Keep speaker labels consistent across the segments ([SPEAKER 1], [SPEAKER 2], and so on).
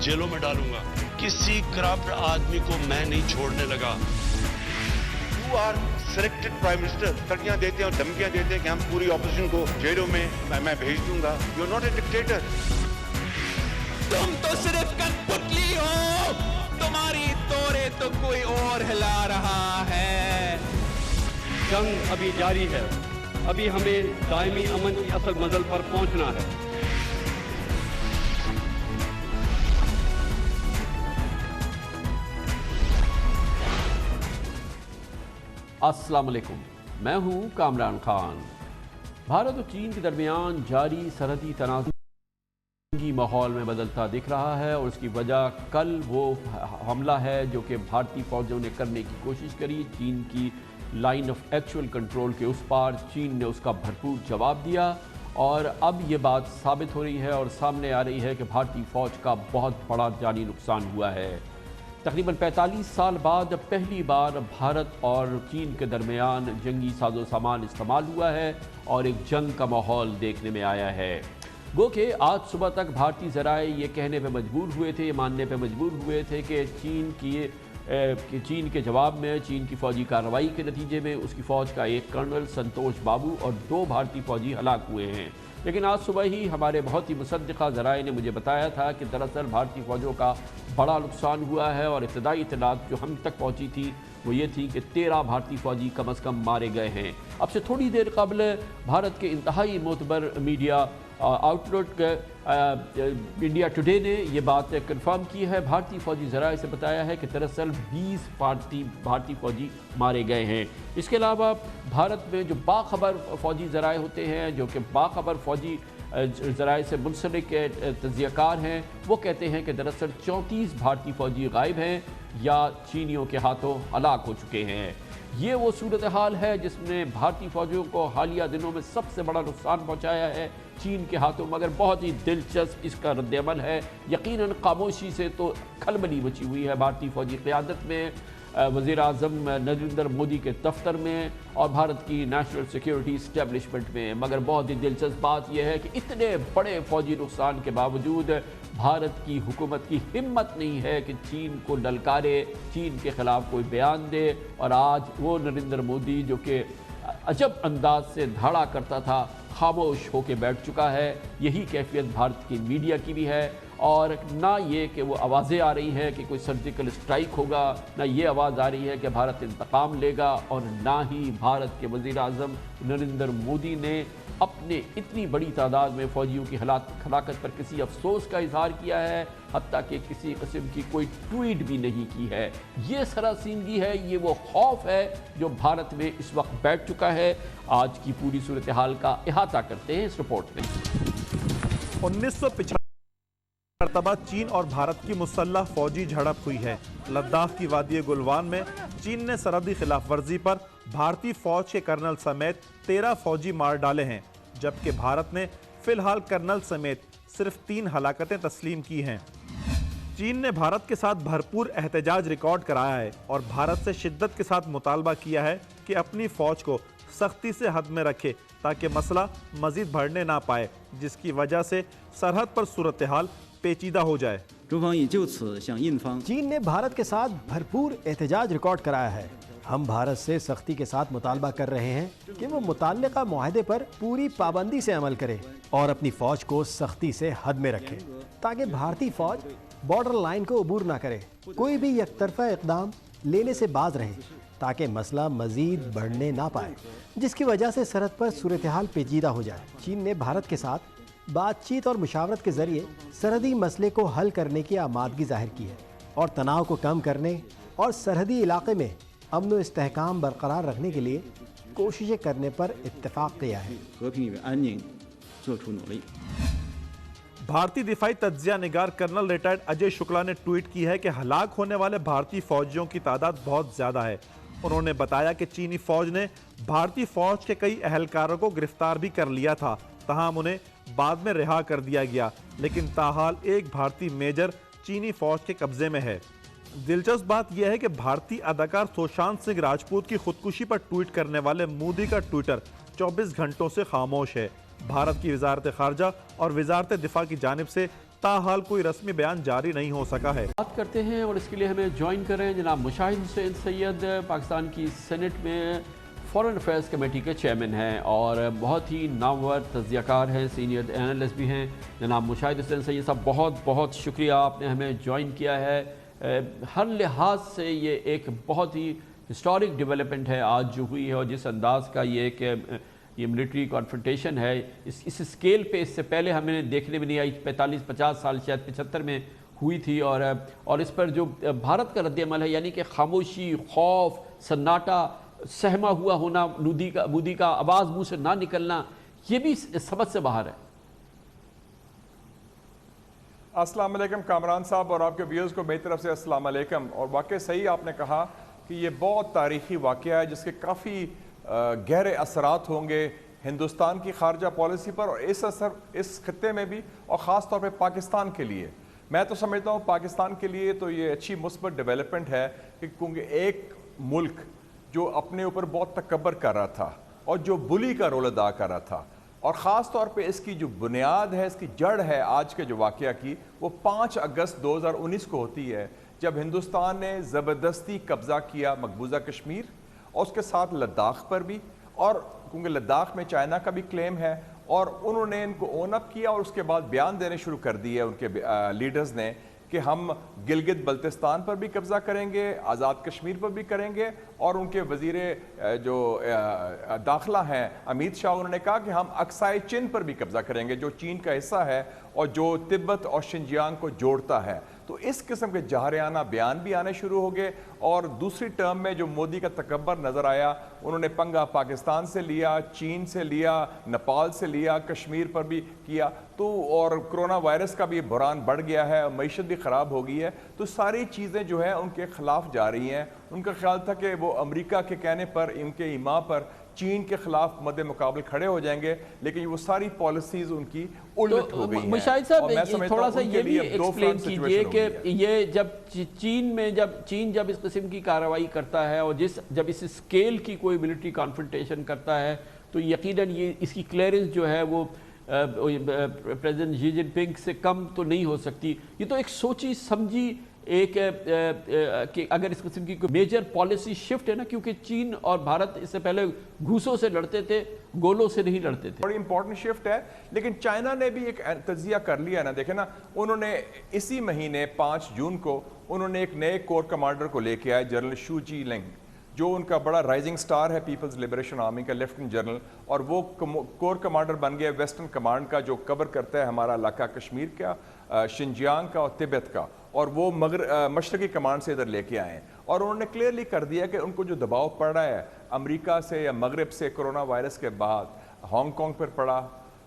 [SPEAKER 1] जेलों में डालूंगा। किसी करप्ट आदमी को मैं नहीं छोड़ने लगा।
[SPEAKER 2] You are selected Prime Minister, तकियां देते हैं और धमकियां देते हैं कि हम पूरी ऑपोजिशन को जेलों में मैं भेज दूंगा। You are not a dictator.
[SPEAKER 3] तुम तो सिर्फ कठपुतली हो, तुम्हारी तोरे तो कोई और हिला रहा है।
[SPEAKER 4] जंग अभी जारी है, अभी हमें दायमी अमन की असल मंजिल पर पहुंचना है। अस्सलाम वालेकुम, मैं हूं कामरान खान। भारत और चीन के दरमियान जारी सरहदी तनाज़ुर की माहौल में बदलता दिख रहा है और उसकी वजह कल वो हमला है जो कि भारतीय फौजों ने करने की कोशिश करी। चीन की लाइन ऑफ एक्चुअल कंट्रोल के उस पार चीन ने उसका भरपूर जवाब दिया और अब ये बात साबित हो रही है और सामने आ रही है कि भारतीय फ़ौज का बहुत बड़ा जानी नुकसान हुआ है। तकरीबन 45 साल बाद पहली बार भारत और चीन के दरमियान जंगी साजो सामान इस्तेमाल हुआ है और एक जंग का माहौल देखने में आया है। गो कि आज सुबह तक भारतीय ज़राए ये कहने पे मजबूर हुए थे, ये मानने पे मजबूर हुए थे कि चीन के जवाब में, चीन की फ़ौजी कार्रवाई के नतीजे में उसकी फ़ौज का एक कर्नल संतोष बाबू और 2 भारतीय फ़ौजी हलाक हुए हैं। लेकिन आज सुबह ही हमारे बहुत ही मुसद्दिक़ा ज़राए ने मुझे बताया था कि दरअसल भारतीय फ़ौजों का बड़ा नुकसान हुआ है और इब्तदाई इत्तलात जो हम तक पहुँची थी वो ये थी कि 13 भारतीय फ़ौजी कम अज़ कम मारे गए हैं। अब से थोड़ी देर कबल भारत के इंतहाई मोतबर मीडिया आउटलेट इंडिया टुडे ने ये बात कंफर्म की है। भारतीय फ़ौजी ज़राए से बताया है कि दरअसल 20 भारतीय फ़ौजी मारे गए हैं। इसके अलावा भारत में जो बाखबर फ़ौजी ज़राए होते हैं, जो कि बाखबर फ़ौजी ज़राए से मुंसलिक तज़ियाकार हैं, वो कहते हैं कि दरअसल 34 भारतीय फ़ौजी गायब हैं या चीनियों के हाथों हलाक हो चुके हैं। ये वो सूरत हाल है जिसने भारतीय फ़ौजियों को हालिया दिनों में सबसे बड़ा नुकसान पहुंचाया है चीन के हाथों। मगर बहुत ही दिलचस्प इसका रद्द-ए-अमल है। यकीनन खामोशी से तो खलबली मची हुई है भारतीय फ़ौजी क़यादत में, वज़ीर आज़म नरेंद्र मोदी के दफ्तर में और भारत की नेशनल सिक्योरिटी इस्टेब्लिशमेंट में। मगर बहुत ही दिलचस्प बात यह है कि इतने बड़े फ़ौजी नुकसान के बावजूद भारत की हुकूमत की हिम्मत नहीं है कि चीन को ललकारे, चीन के ख़िलाफ़ कोई बयान दे। और आज वो नरेंद्र मोदी जो कि अजब अंदाज से धाड़ा करता था, खामोश होकर बैठ चुका है। यही कैफियत भारत की मीडिया की भी है और ना ये कि वो आवाज़ें आ रही हैं कि कोई सर्जिकल स्ट्राइक होगा, ना ये आवाज़ आ रही है कि भारत इंतकाम लेगा और ना ही भारत के वज़ीर आज़म नरेंद्र मोदी ने अपने इतनी बड़ी तादाद में फ़ौजियों की हलाकत पर किसी अफसोस का इजहार किया है, हत्ता कि किसी किस्म की कोई ट्वीट भी नहीं की है। ये सरासीनगी है, ये वो खौफ है जो भारत में इस वक्त बैठ चुका है। आज की पूरी सूरत हाल का इहाता करते हैं इस रिपोर्ट में।
[SPEAKER 5] 1975 मरतबा चीन और भारत की मुसल्लह फौजी झड़प हुई है। लद्दाख की वादी गुलवान में चीन ने सरहदी खिलाफ वर्जी पर भारतीय फौज के कर्नल समेत 13 फौजी मार डाले हैं, जबकि भारत ने फिलहाल कर्नल समेत सिर्फ 3 हलाकतें तस्लीम की हैं। चीन ने भारत के साथ भरपूर एहतजाज रिकॉर्ड कराया है और भारत से शिद्दत के साथ मुतालबा किया है कि अपनी फौज को सख्ती से हद में रखे ताकि मसला मजीद बढ़ने ना पाए, जिसकी वजह से सरहद पर सूरत हाल पेचीदा हो जाए।
[SPEAKER 6] चीन ने भारत के साथ भरपूर एहतजाज रिकॉर्ड कराया है। हम भारत से सख्ती के साथ मुतालबा कर रहे हैं कि वो मुताल्लिका मुआहदे पर पूरी पाबंदी से अमल करे और अपनी फौज को सख्ती से हद में रखे ताकि भारतीय फौज बॉर्डर लाइन को अबूर ना करे, कोई भी एकतरफा इक़दाम लेने से बाज रहे ताकि मसला मजीद बढ़ने ना पाए, जिसकी वजह से सरहद पर सूरत हाल पेचीदा हो जाए। चीन ने भारत के साथ बातचीत और मुशावरत के जरिए सरहदी मसले को हल करने की आमादगी जाहिर की है और तनाव को कम करने और सरहदी इलाके में अमन व इस्तेहकाम बरकरार रखने के लिए कोशिशें करने पर इत्तेफाक किया है।
[SPEAKER 5] भारतीय दिफाई तज्जिया निगार कर्नल रिटायर्ड अजय शुक्ला ने ट्वीट की है कि हलाक होने वाले भारतीय फौजियों की तादाद बहुत ज़्यादा है। उन्होंने बताया कि चीनी फौज ने भारतीय फौज के कई अहलकारों को गिरफ्तार भी कर लिया था, तहाम उन्हें बाद में रिहा कर दिया गया, लेकिन ताहाल एक भारतीय मेजर चीनी फौज के कब्जे में है। दिलचस्प बात यह है कि भारतीय अदाकार सुशांत सिंह राजपूत की खुदकुशी पर ट्वीट करने वाले मोदी का ट्विटर 24 घंटों से खामोश है। भारत की वजारत खारजा और वजारत दिफा की जानिब से ताहाल कोई रस्मी बयान जारी नहीं हो सका है।
[SPEAKER 4] बात करते हैं और इसके लिए हमें ज्वाइन कर रहे हैं जनाब मुशाहिद हुसैन सैयद, पाकिस्तान की सेनेट में फॉरेन अफेयर्स कमेटी के चेयरमैन हैं और बहुत ही नामवर तज्ज़ियाकार हैं, सीनियर एनालिस्ट भी हैं। जनाब मुशाहिद हुसैन सैयद साहब, बहुत बहुत शुक्रिया आपने हमें ज्वाइन किया है। हर लिहाज से ये एक बहुत ही हिस्टोरिक डेवलपमेंट है आज जो हुई है, और जिस अंदाज़ का ये मिलिट्री कॉन्फ्रंटेशन है इस स्केल पे इससे पहले हमें देखने में नहीं आई। 45-50 साल शायद 75 में हुई थी, और इस पर जो भारत का रद्द-ए-अमल है, यानी कि खामोशी, खौफ, सन्नाटा, सहमा हुआ होना, मोदी का आवाज़ मुंह से ना निकलना, ये भी समझ से बाहर है।
[SPEAKER 7] अस्सलाम वालेकुम कामरान साहब और आपके व्यूअर्स को मेरी तरफ से अस्सलाम वालेकुम। और वाकई सही आपने कहा कि ये बहुत तारीखी वाक़या है जिसके काफ़ी गहरे असरात होंगे हिंदुस्तान की खारजा पॉलिसी पर, और इस खत्ते में भी, और ख़ास तौर पे पाकिस्तान के लिए। मैं तो समझता हूँ पाकिस्तान के लिए तो ये अच्छी मुस्बत डेवलपमेंट है कि क्योंकि एक मुल्क जो अपने ऊपर बहुत तकब्बर कर रहा था और जो बुली का रोल अदा कर रहा था, और ख़ास तौर पे इसकी जो बुनियाद है, इसकी जड़ है आज के जो वाक़या की, वो 5 अगस्त 2019 को होती है जब हिंदुस्तान ने ज़बरदस्ती कब्ज़ा किया मकबूजा कश्मीर और उसके साथ लद्दाख पर भी, और क्योंकि लद्दाख में चाइना का भी क्लेम है, और उन्होंने इनको ओन अप किया और उसके बाद बयान देने शुरू कर दिए उनके लीडर्स ने कि हम गिलगित बल्तिस्तान पर भी कब्ज़ा करेंगे, आज़ाद कश्मीर पर भी करेंगे, और उनके वज़ीर जो दाखिला हैं अमित शाह, उन्होंने कहा कि हम अक्साई चीन पर भी कब्ज़ा करेंगे जो चीन का हिस्सा है और जो तिब्बत और शिनजियांग को जोड़ता है। तो इस किस्म के जहरियाना बयान भी आने शुरू हो गए, और दूसरी टर्म में जो मोदी का तकब्बर नज़र आया, उन्होंने पंगा पाकिस्तान से लिया, चीन से लिया, नेपाल से लिया, कश्मीर पर भी किया, तो और कोरोना वायरस का भी बुरान बढ़ गया है, मईशत भी ख़राब हो गई है। तो सारी चीज़ें जो है उनके ख़िलाफ़ जा रही हैं। उनका ख्याल था कि वो अमेरिका के कहने पर, इनके इमा पर चीन के खिलाफ मद्दे मुकाबले खड़े हो जाएंगे, लेकिन वो सारी पॉलिसीज उनकी उलट हो गई हैं।
[SPEAKER 4] मुशाहिद साहब, थोड़ा सा ये भी एक्सप्लेन कीजिए कि ये जब चीन जब इस किस्म की कार्रवाई करता है और जब इस स्केल की कोई मिलिट्री कॉन्फ्रंटेशन करता है, तो यकीनन ये इसकी क्लियरेंस जो है वो प्रेसिडेंट शी जिनपिंग से कम तो नहीं हो सकती। ये तो एक सोची समझी कि अगर इस किस्म की मेजर पॉलिसी शिफ्ट है ना, क्योंकि चीन और भारत इससे पहले घूसों से लड़ते थे, गोलों से नहीं लड़ते थे।
[SPEAKER 7] बड़ी इंपॉर्टेंट शिफ्ट है, लेकिन चाइना ने भी एक तज्जिया कर लिया ना। देखे ना, उन्होंने इसी महीने 5 जून को उन्होंने एक नए कोर कमांडर को लेके आए, जनरल शू जी लिंग, जो उनका बड़ा राइजिंग स्टार है पीपल्स लिबरेशन आर्मी का लेफ्टिनेंट जनरल, और वो कोर कमांडर बन गया वेस्टर्न कमांड का, जो कवर करता है हमारा इलाका कश्मीर का, शिनजियांग का और तिब्बत का, और वो मशरकी कमांड से इधर लेके आए। और उन्होंने क्लियरली कर दिया कि उनको जो दबाव पड़ रहा है अमेरिका से या मगरब से कोरोना वायरस के बाद, हांगकांग पर पड़ा,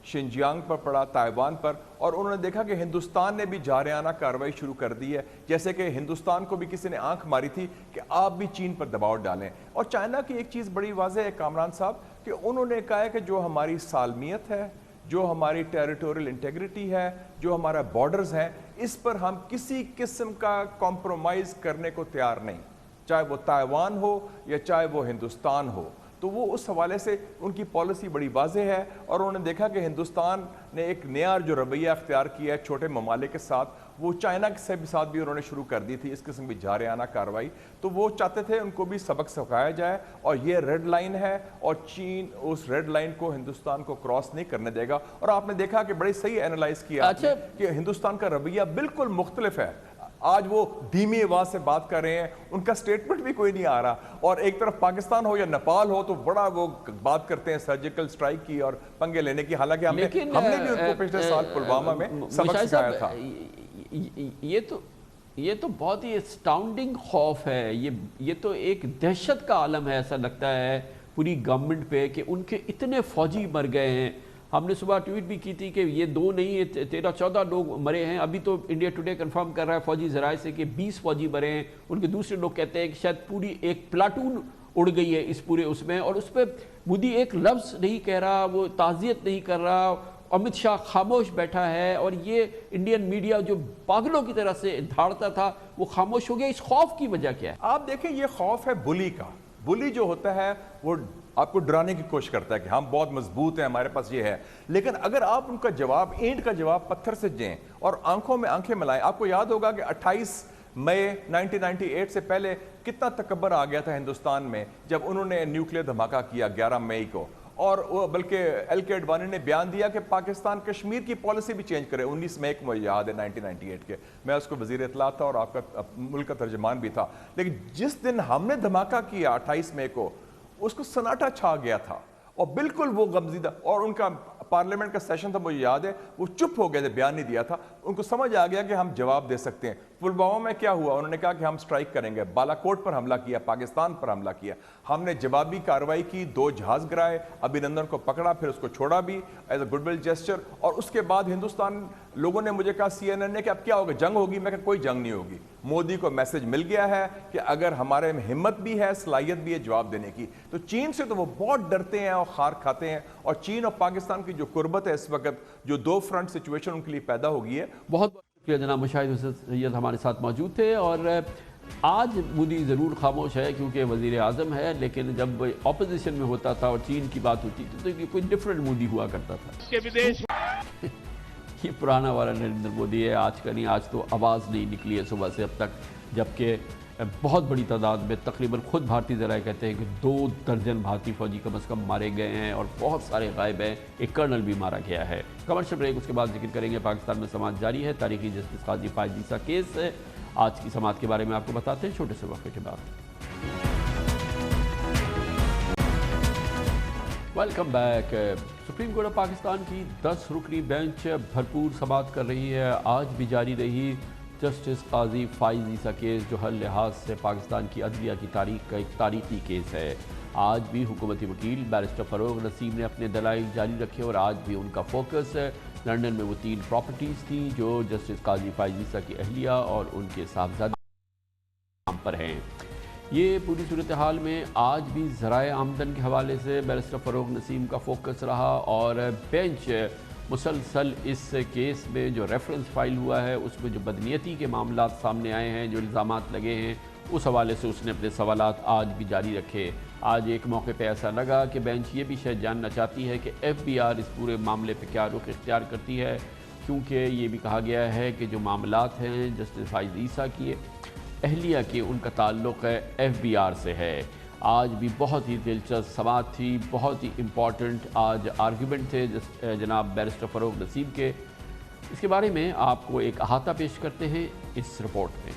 [SPEAKER 7] शिनजियांग पर पड़ा, ताइवान पर, और उन्होंने देखा कि हिंदुस्तान ने भी जारियाना कार्रवाई शुरू कर दी है। जैसे कि हिंदुस्तान को भी किसी ने आंख मारी थी कि आप भी चीन पर दबाव डालें। और चाइना की एक चीज़ बड़ी वाज़ेह है कामरान साहब, कि उन्होंने कहा है कि जो हमारी सालमियत है, जो हमारी टेरिटोरियल इंटेग्रिटी है, जो हमारा बॉर्डर्स हैं, इस पर हम किसी किस्म का कॉम्प्रोमाइज़ करने को तैयार नहीं, चाहे वो ताइवान हो या चाहे वो हिंदुस्तान हो। तो वो उस हवाले से उनकी पॉलिसी बड़ी वाज़ेह है, और उन्होंने देखा कि हिंदुस्तान ने एक नया जो रवैया अख्तियार किया है छोटे ममालिक के साथ, वो चाइना के साथ भी उन्होंने शुरू कर दी थी इस किस्म की जारियाना कार्रवाई। तो वो चाहते थे उनको भी सबक सिखाया जाए, और ये रेड लाइन है, और चीन उस रेड लाइन को हिंदुस्तान को क्रॉस नहीं करने देगा। और आपने देखा कि बड़ी सही एनालाइज किया कि हिंदुस्तान का रवैया बिल्कुल मुख्तलिफ है। आज वो धीमी आवाज से बात कर रहे हैं, उनका स्टेटमेंट भी कोई नहीं आ रहा, और एक तरफ पाकिस्तान हो या नेपाल हो तो बड़ा वो बात करते हैं सर्जिकल स्ट्राइक की और पंगे लेने की। हालांकि हमने भी उनको पिछले साल पुलवामा में सबक सिखाया था।
[SPEAKER 4] ये तो बहुत ही एस्टाउंडिंग खौफ है, ये तो एक दहशत का आलम है। ऐसा लगता है पूरी गवर्नमेंट पे कि उनके इतने फौजी मर गए हैं। हमने सुबह ट्वीट भी की थी कि ये 2 नहीं, 13-14 लोग मरे हैं। अभी तो इंडिया टुडे कंफर्म कर रहा है फौजी ज़राए से कि 20 फौजी मरे हैं। उनके दूसरे लोग कहते हैं कि शायद पूरी एक प्लाटून उड़ गई है इस पूरे उसमें, और उस पर मोदी एक लफ्ज़ नहीं कह रहा, वो ताज़ियत नहीं कर रहा। अमित शाह खामोश बैठा है, और ये इंडियन मीडिया जो पागलों की तरह से धाड़ता था वो खामोश हो गया। इस खौफ की वजह क्या है?
[SPEAKER 7] आप देखें, ये खौफ है बुली का। बुली जो होता है वो آپ کو ڈرانے کی کوشش کرتا ہے کہ ہم بہت مضبوط ہیں, ہمارے پاس یہ ہے. لیکن اگر آپ ان کا جواب, اینٹ کا جواب پتھر سے دیں اور آنکھوں میں آنکھیں ملائیں. آپ کو یاد ہوگا کہ 28 مئی 1998 سے پہلے کتنا تکبر آ گیا تھا ہندوستان میں جب انہوں نے نیوکلیئر دھماکہ کیا 11 مئی کو, اور بلکہ ایل کے اڈوانی نے بیان دیا کہ پاکستان کشمیر کی پالیسی بھی چینج کرے. 19 مئی کو مجھے یاد ہے 1998 کے, میں اس کو وزیر اطلاع تھا اور آپ کا ملک کا ترجمان بھی تھا. لیکن جس دن ہم نے دھماکہ کیا 28 مئی کو, اس کو سناٹا چھا گیا تھا اور بالکل وہ غمزدہ, اور ان کا پارلیمنٹ کا سیشن تھا, مجھے یاد ہے, وہ چپ ہو گئے تھے, بیان نہیں دیا تھا. ان کو سمجھ آ گیا کہ ہم جواب دے سکتے ہیں. پلوامہ میں کیا ہوا, انہوں نے کہا کہ ہم سٹرائک کریں گے. بالا کوٹ پر حملہ کیا, پاکستان پر حملہ کیا. ہم نے جوابی کارروائی کی, 2 جہاز گرائے, ابھینندن کو پکڑا, پھر اس کو چھوڑا بھی as a good will gesture. اور اس کے بعد ہندوستان, لوگوں نے مجھے کہا CNN نے کہ اب کیا ہوگا, جنگ ہوگی. میں کہا کوئی جنگ نہیں ہوگی. مودی کو میسج مل گیا ہے کہ اگر ہمارے میں ہمت بھی ہے, صلاحیت بھی ہے جواب دینے کی. تو چین سے تو وہ بہت ڈرتے ہیں اور خار کھاتے ہیں. اور چین اور پاکستان کی جو قربت ہے اس وقت, جو 2 فرنٹ سچویشن ان کے لیے پیدا ہو گئی ہے.
[SPEAKER 4] بہت بہت شکریہ جناب مشاہد حسین سید ہمارے ساتھ موجود تھے. اور آج مودی ضرور خاموش ہے کیونکہ وزیر اعظم ہے, لیکن جب اپوزیشن میں ہوتا تھا اور چین کی بات ہوتی تھی تو کوئی ڈفرینٹ مودی ہوا کرتا تھا. یہ پرانا والا نریندر مودی ہے, آج کا نہیں. آج تو آواز نہیں نکلی ہے صبح سے اب تک, جبکہ بہت بڑی تعداد میں, تقریباً خود بھارتی ذرائع کہتے ہیں کہ 2 درجن بھارتی فوجی کم از کم مارے گئے ہیں اور بہت سارے غائب ہیں. ایک کرنل بھی مارا گیا ہے. کمرشل بریک, اس کے بعد ذکر کریں گے. پاکستان میں سماعت جاری ہے تاریخی جسٹس قاضی فائز عیسیٰ کیس. آج کی سماعت کے بارے میں آپ کو بتاتے ہیں چھوٹے سے وقفے کے بعد. Welcome back. Supreme court of Pakistan کی 10 رکنی بینچ بھرپور سماعت کر رہی ہے. آج بھی جاری رہی جسٹس قاضی فائز عیسیٰ کیس, جو ہر لحاظ سے پاکستان کی عدلیہ کی تاریخ کا ایک تاریخی کیس ہے. آج بھی حکومتی وکیل بیرسٹر فروغ نسیم نے اپنے دلائل جاری رکھے اور آج بھی ان کا فوکس لندن میں وہ 3 پراپرٹیز تھیں جو جسٹس قاضی فائز عیسیٰ کی اہلیہ اور ان کے صاحبزادے نام پر ہیں. یہ پوری صورتحال میں آج بھی ذرائع آمدن کے حوالے سے بیرسٹر فروغ نسیم کا فوکس رہا, اور بینچ مسلسل اس کیس میں جو ریفرنس فائل ہوا ہے اس میں جو بدنیتی کے معاملات سامنے آئے ہیں, جو الزامات لگے ہیں, اس حوالے سے اس نے اپنے سوالات آج بھی جاری رکھے. آج ایک موقع پہ ایسا لگا کہ بینچ یہ بھی شاید جاننا چاہتی ہے کہ FBI اس پورے معاملے پہ کیا رخ اختیار کرتی ہے, کیونکہ یہ بھی کہا گیا ہے کہ جو معاملات ہیں جسٹس فائز عیسیٰ کی اہلیہ کے, ان کا تعلق FBI سے ہے. آج بھی بہت ہی دلچسپ سماعت تھی, بہت ہی امپورٹنٹ آج آرگیومنٹ تھے جناب بیرسٹر فروغ نسیم کے. اس کے بارے میں آپ کو ایک احاطہ پیش کرتے ہیں اس رپورٹ میں.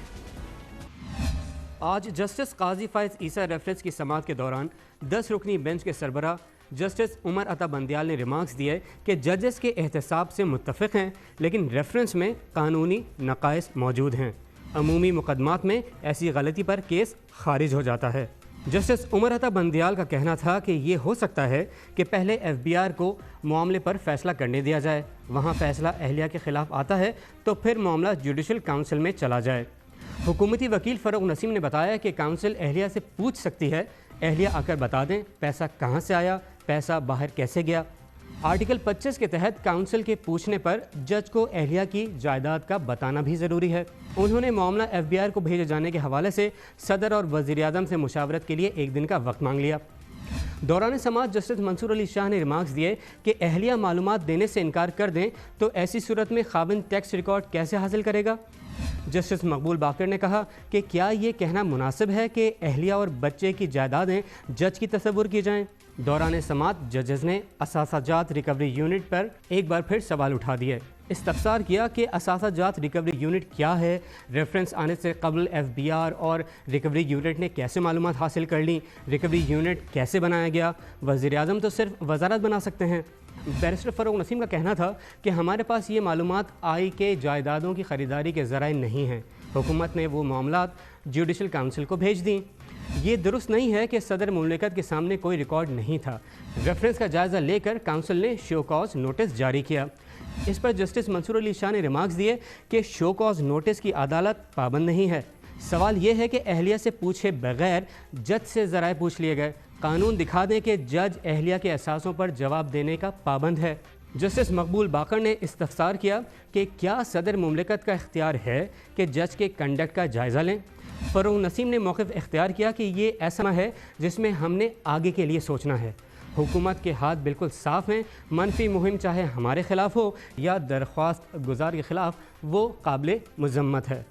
[SPEAKER 8] آج جسٹس قاضی فائز عیسیٰ ریفرنس کی سماعت کے دوران 10 رکنی بینچ کے سربراہ جسٹس عمر عطا بندیال نے ریمارکس دیے کہ ججز کے احتساب سے متفق ہیں, لیکن ریفرنس میں قانونی نقائص موجود ہیں. عمومی مقدمات میں ایسی غلطی پر کیس خارج ہو جاتا ہے. جسٹس عمر عطا بندیال کا کہنا تھا کہ یہ ہو سکتا ہے کہ پہلے FBI کو معاملے پر فیصلہ کرنے دیا جائے, وہاں فیصلہ اہلیہ کے خلاف آتا ہے تو پھر معاملہ جوڈیشل کاؤنسل میں چلا جائے. حکومتی وکیل فروغ نسیم نے بتایا کہ کاؤنسل اہلیہ سے پوچھ سکتی ہے, اہلیہ آ کر بتا دیں پیسہ کہاں سے آیا, پیسہ باہر کیسے گیا. آرٹیکل 25 کے تحت کاؤنسل کے پوچھنے پر جج کو اہلیہ کی جائیداد کا بتانا بھی ضروری ہے. انہوں نے معاملہ FBI کو بھیجے جانے کے حوالے سے صدر اور وزیر اعظم سے مشاورت کے لیے 1 دن کا وقت مانگ لیا. دوران سماعت جسٹس منصور علی شاہ نے ریمارکس دیے کہ اہلیہ معلومات دینے سے انکار کر دیں تو ایسی صورت میں خاوند ٹیکس ریکارڈ کیسے حاصل کرے گا. جسٹس مقبول باقر نے کہا کہ کیا یہ کہنا مناسب ہے کہ اہلیہ اور بچے کی جائیدادیں جج کی تصور کی جائیں. دوران سماعت ججز نے اثاثہ جات ریکوری یونٹ پر ایک بار پھر سوال اٹھا دیے. استفسار کیا کہ اثاثہ جات ریکوری یونٹ کیا ہے, ریفرنس آنے سے قبل FBI اور ریکوری یونٹ نے کیسے معلومات حاصل کر لیں, ریکوری یونٹ کیسے بنایا گیا, وزیر اعظم تو صرف وزارت بنا سکتے ہیں. بیرسٹر فروغ نسیم کا کہنا تھا کہ ہمارے پاس یہ معلومات آئی کے جائیدادوں کی خریداری کے ذرائع نہیں ہیں, حکومت نے وہ معاملات جوڈیشل کاؤنسل کو بھیج دیں. یہ درست نہیں ہے کہ صدر مملکت کے سامنے کوئی ریکارڈ نہیں تھا. ریفرنس کا جائزہ لے کر کاؤنسل نے شو کاز نوٹس جاری کیا. اس پر جسٹس منصور علی شاہ نے ریمارکس دیے کہ شو کاز نوٹس کی عدالت پابند نہیں ہے. سوال یہ ہے کہ اہلیہ سے پوچھے بغیر جج سے ذرائع پوچھ لیے گئے. قانون دکھا دیں کہ جج اہلیہ کے احساسوں پر جواب دینے کا پابند ہے. جسٹس مقبول باقر نے استفسار کیا کہ کیا صدر مملکت کا اختیار ہے کہ جج کے کنڈکٹ کا جائزہ لیں. फरूक नसीम ने मौक़िफ़ इख्तियार किया कि ये ऐसा है जिसमें हमने आगे के लिए सोचना है। हुकूमत के हाथ बिल्कुल साफ़ हैं, मनफी मुहिम चाहे हमारे ख़िलाफ़ हो या दरख्वास्त गुजार के ख़िलाफ़, वो काबिल मज़म्मत है।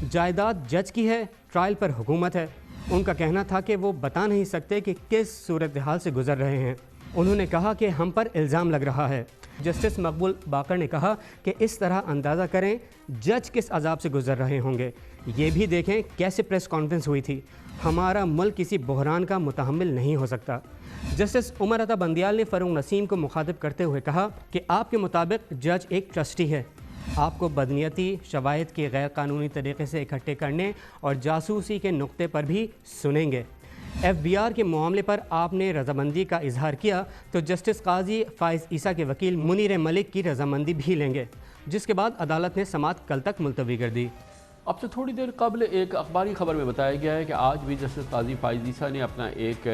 [SPEAKER 8] जायदाद जज की है, ट्रायल पर हुकूमत है। उनका कहना था कि वो बता नहीं सकते कि किस सूरत हाल से गुज़र रहे हैं। उन्होंने कहा कि हम पर इल्ज़ाम लग रहा है। जस्टिस मकबूल बाकर ने कहा कि इस तरह अंदाज़ा करें जज किस अजाब से गुज़र रहे होंगे। ये भी देखें कैसे प्रेस कॉन्फ्रेंस हुई थी। हमारा मुल्क किसी बहरान का मुतहम्मिल नहीं हो सकता। जस्टिस उमर अता बंदियाल ने फरूक नसीम को मुखातिब करते हुए कहा कि आपके मुताबिक जज एक ट्रस्टी है, आपको बदनीयती शवाहिद के गैर कानूनी तरीके से इकट्ठे करने और जासूसी के नुक्ते पर भी सुनेंगे। FBI के मामले पर आपने रजामंदी का इजहार किया तो जस्टिस काजी फ़ाइज़ ईसा के वकील मुनीर मलिक की रजामंदी भी लेंगे, जिसके बाद अदालत ने समाअत कल तक मुलतवी कर दी।
[SPEAKER 4] अब से थोड़ी देर कबल एक अखबारी ख़बर में बताया गया है कि आज भी जस्टिस काजी फ़ाइज़ ईसा ने अपना एक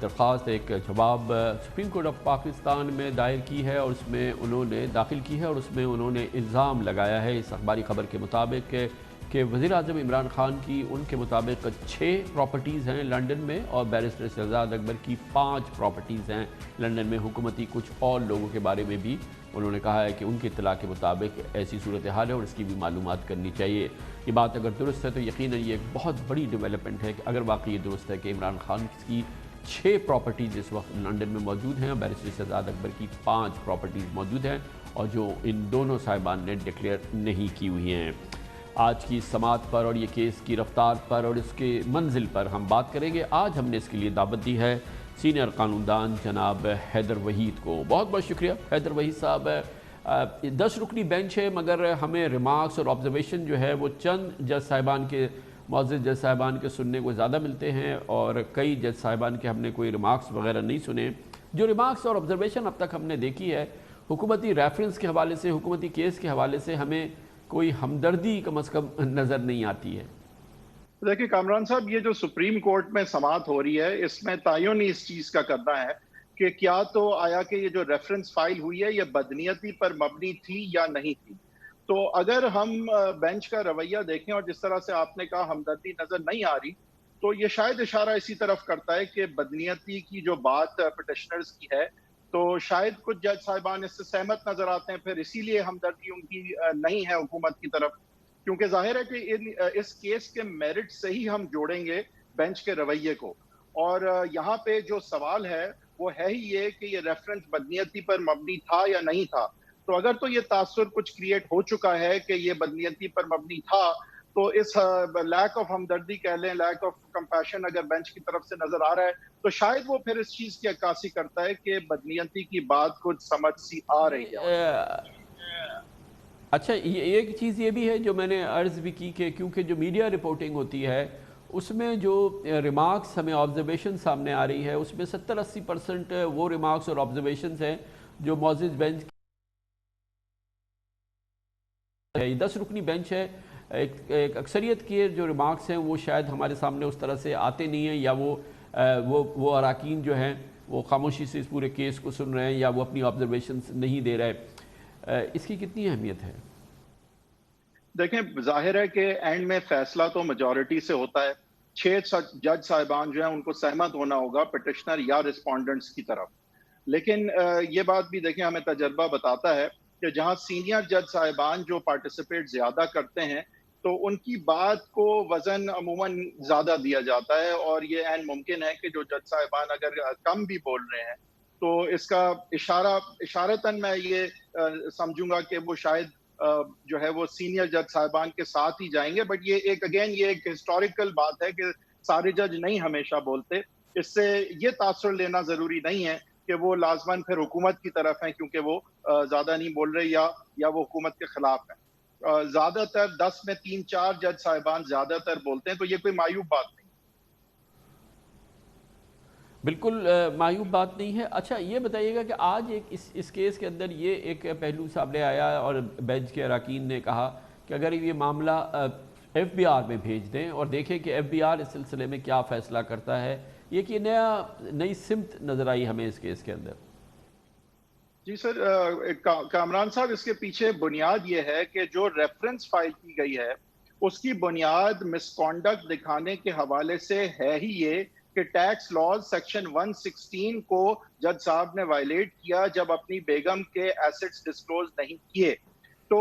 [SPEAKER 4] दरख्वास्त, एक जवाब सुप्रीम कोर्ट ऑफ पाकिस्तान में दायर की है और उसमें उन्होंने दाखिल की है और उसमें उन्होंने इल्ज़ाम लगाया है इस अखबारी ख़बर के मुताबिक कि वज़ीर-ए-आज़म इमरान ख़ान की उनके मुताबिक 6 प्रॉपर्टीज़ हैं लंदन में और बैरिस्टर शहजाद अकबर की 5 प्रॉपर्टीज़ हैं लंदन में। हुकूमती कुछ और लोगों के बारे में भी उन्होंने कहा है कि उनकी इत्तला के मुताबिक ऐसी सूरत हाल है और इसकी भी मालूमात करनी चाहिए। ये बात अगर दुरुस्त है तो यकीनन ये एक बहुत बड़ी डेवलपमेंट है कि अगर वाकई ये दुरुस्त है कि इमरान ख़ान की 6 प्रॉपर्टीज़ इस वक्त लंदन में मौजूद हैं, बैरिस्टर शहजाद अकबर की 5 प्रॉपर्टीज़ मौजूद हैं और जो इन दोनों साहिबान ने डिक्लेयर नहीं की हुई हैं। आज की समाअत पर और ये केस की रफ्तार पर और इसके मंजिल पर हम बात करेंगे। आज हमने इसके लिए दावत दी है सीनियर कानूनदान जनाब हैदर वहीद को। बहुत बहुत शुक्रिया हैदर वहीद साहब। 10 रुकनी बेंच है मगर हमें रिमार्क्स और ऑब्जर्वेशन जो है वो चंद जज साहिबान के, मुअज़्ज़ज़ जज साहिबान के सुनने को ज़्यादा मिलते हैं और कई जज साहिबान के हमने कोई रिमार्क्स वगैरह नहीं सुने। जो रिमार्क्स और ऑब्जर्वेशन अब तक हमने देखी है हुकूमती रेफरेंस के हवाले से, हुकूमती केस के हवाले से हमें कोई हमदर्दी कम अज़ कम नज़र नहीं आती है।
[SPEAKER 9] देखिए कामरान साहब, ये जो सुप्रीम कोर्ट में समाअत हो रही है इसमें तायुन इस चीज़ का करना है कि क्या तो आया कि ये जो रेफरेंस फाइल हुई है ये बदनीयती पर मबनी थी या नहीं थी। तो अगर हम बेंच का रवैया देखें और जिस तरह से आपने कहा हमदर्दी नज़र नहीं आ रही, तो ये शायद इशारा इसी तरफ करता है कि बदनीयती की जो बात पिटिशनर्स की है तो शायद कुछ जज साहिबान इससे सहमत नजर आते हैं, फिर इसीलिए हमदर्दी उनकी नहीं है हुकूमत की तरफ, क्योंकि जाहिर है कि इस केस के मेरिट से ही हम जोड़ेंगे बेंच के रवैये को। और यहाँ पे जो सवाल है वो है ही ये कि ये रेफरेंस बदनीयती पर मबनी था या नहीं था। तो अगर तो ये तासुर कुछ क्रिएट हो चुका है कि ये बदनीयती पर मबनी था, तो इस लैक ऑफ हमदर्दी कह लें, लैक ऑफ कंपैशन अगर बेंच की तरफ से नजर आ रहा है तो शायद वो फिर इस चीज की अक्कासी करता है कि बदनीयती की बात कुछ समझ सी आ रही है।
[SPEAKER 4] अच्छा, ये एक चीज़ ये भी है जो मैंने अर्ज़ भी की कि क्योंकि जो मीडिया रिपोर्टिंग होती है उसमें जो रिमार्क्स हमें ऑब्जर्वेशन सामने आ रही है उसमें 70-80% वो रिमार्क्स और ऑब्जर्वेशन हैं जो मुअज़्ज़ज़ बेंच है। 10 रुकनी बेंच है, एक अक्सरियत के जो रिमार्क्स हैं वो शायद हमारे सामने उस तरह से आते नहीं हैं, या वो अराकीन जो हैं वो खामोशी से इस पूरे केस को सुन रहे हैं या वो अपनी ऑब्जर्वेशन नहीं दे रहे। इसकी कितनी अहमियत है?
[SPEAKER 9] देखें, जाहिर है कि एंड में फैसला तो मेजॉरिटी से होता है। 6 जज साहिबान जो हैं उनको सहमत होना होगा पिटिशनर या रिस्पोंडेंट्स की तरफ। लेकिन ये बात भी देखें, हमें तजर्बा बताता है कि जहां सीनियर जज साहिबान जो पार्टिसिपेट ज्यादा करते हैं तो उनकी बात को वजन अमूमन ज्यादा दिया जाता है, और ये ऐन मुमकिन है कि जो जज साहिबान अगर कम भी बोल रहे हैं तो इसका इशारतन मैं ये समझूंगा कि वो शायद जो है वो सीनियर जज साहिबान के साथ ही जाएंगे। बट ये एक हिस्टोरिकल बात है कि सारे जज नहीं हमेशा बोलते। इससे ये तासुर लेना जरूरी नहीं है कि वो लाजमन फिर हुकूमत की तरफ हैं क्योंकि वो ज्यादा नहीं बोल रहे या वो हुकूमत के खिलाफ है। ज्यादातर 10 में 3-4 जज साहिबान ज्यादातर बोलते हैं, तो ये कोई मायूब बात नहीं।
[SPEAKER 4] बिल्कुल मायूब बात नहीं है। अच्छा, ये बताइएगा कि आज इस केस के अंदर ये एक पहलू सामने आया और बेंच के अराकीन ने कहा कि अगर ये मामला FBI में भेज दें और देखें कि FBI इस सिलसिले में क्या फ़ैसला करता है। ये कि नई सिमत नज़र आई हमें इस केस के अंदर।
[SPEAKER 9] जी सर, कामरान साहब, इसके पीछे बुनियाद ये है कि जो रेफरेंस फाइल की गई है उसकी बुनियाद मिसकॉन्डक्ट दिखाने के हवाले से है ही ये کہ ٹیکس لاز سیکشن 116 کو جج صاحب نے وائلیٹ کیا جب اپنی بیگم کے ایسٹس ڈسکلوز نہیں کیے. تو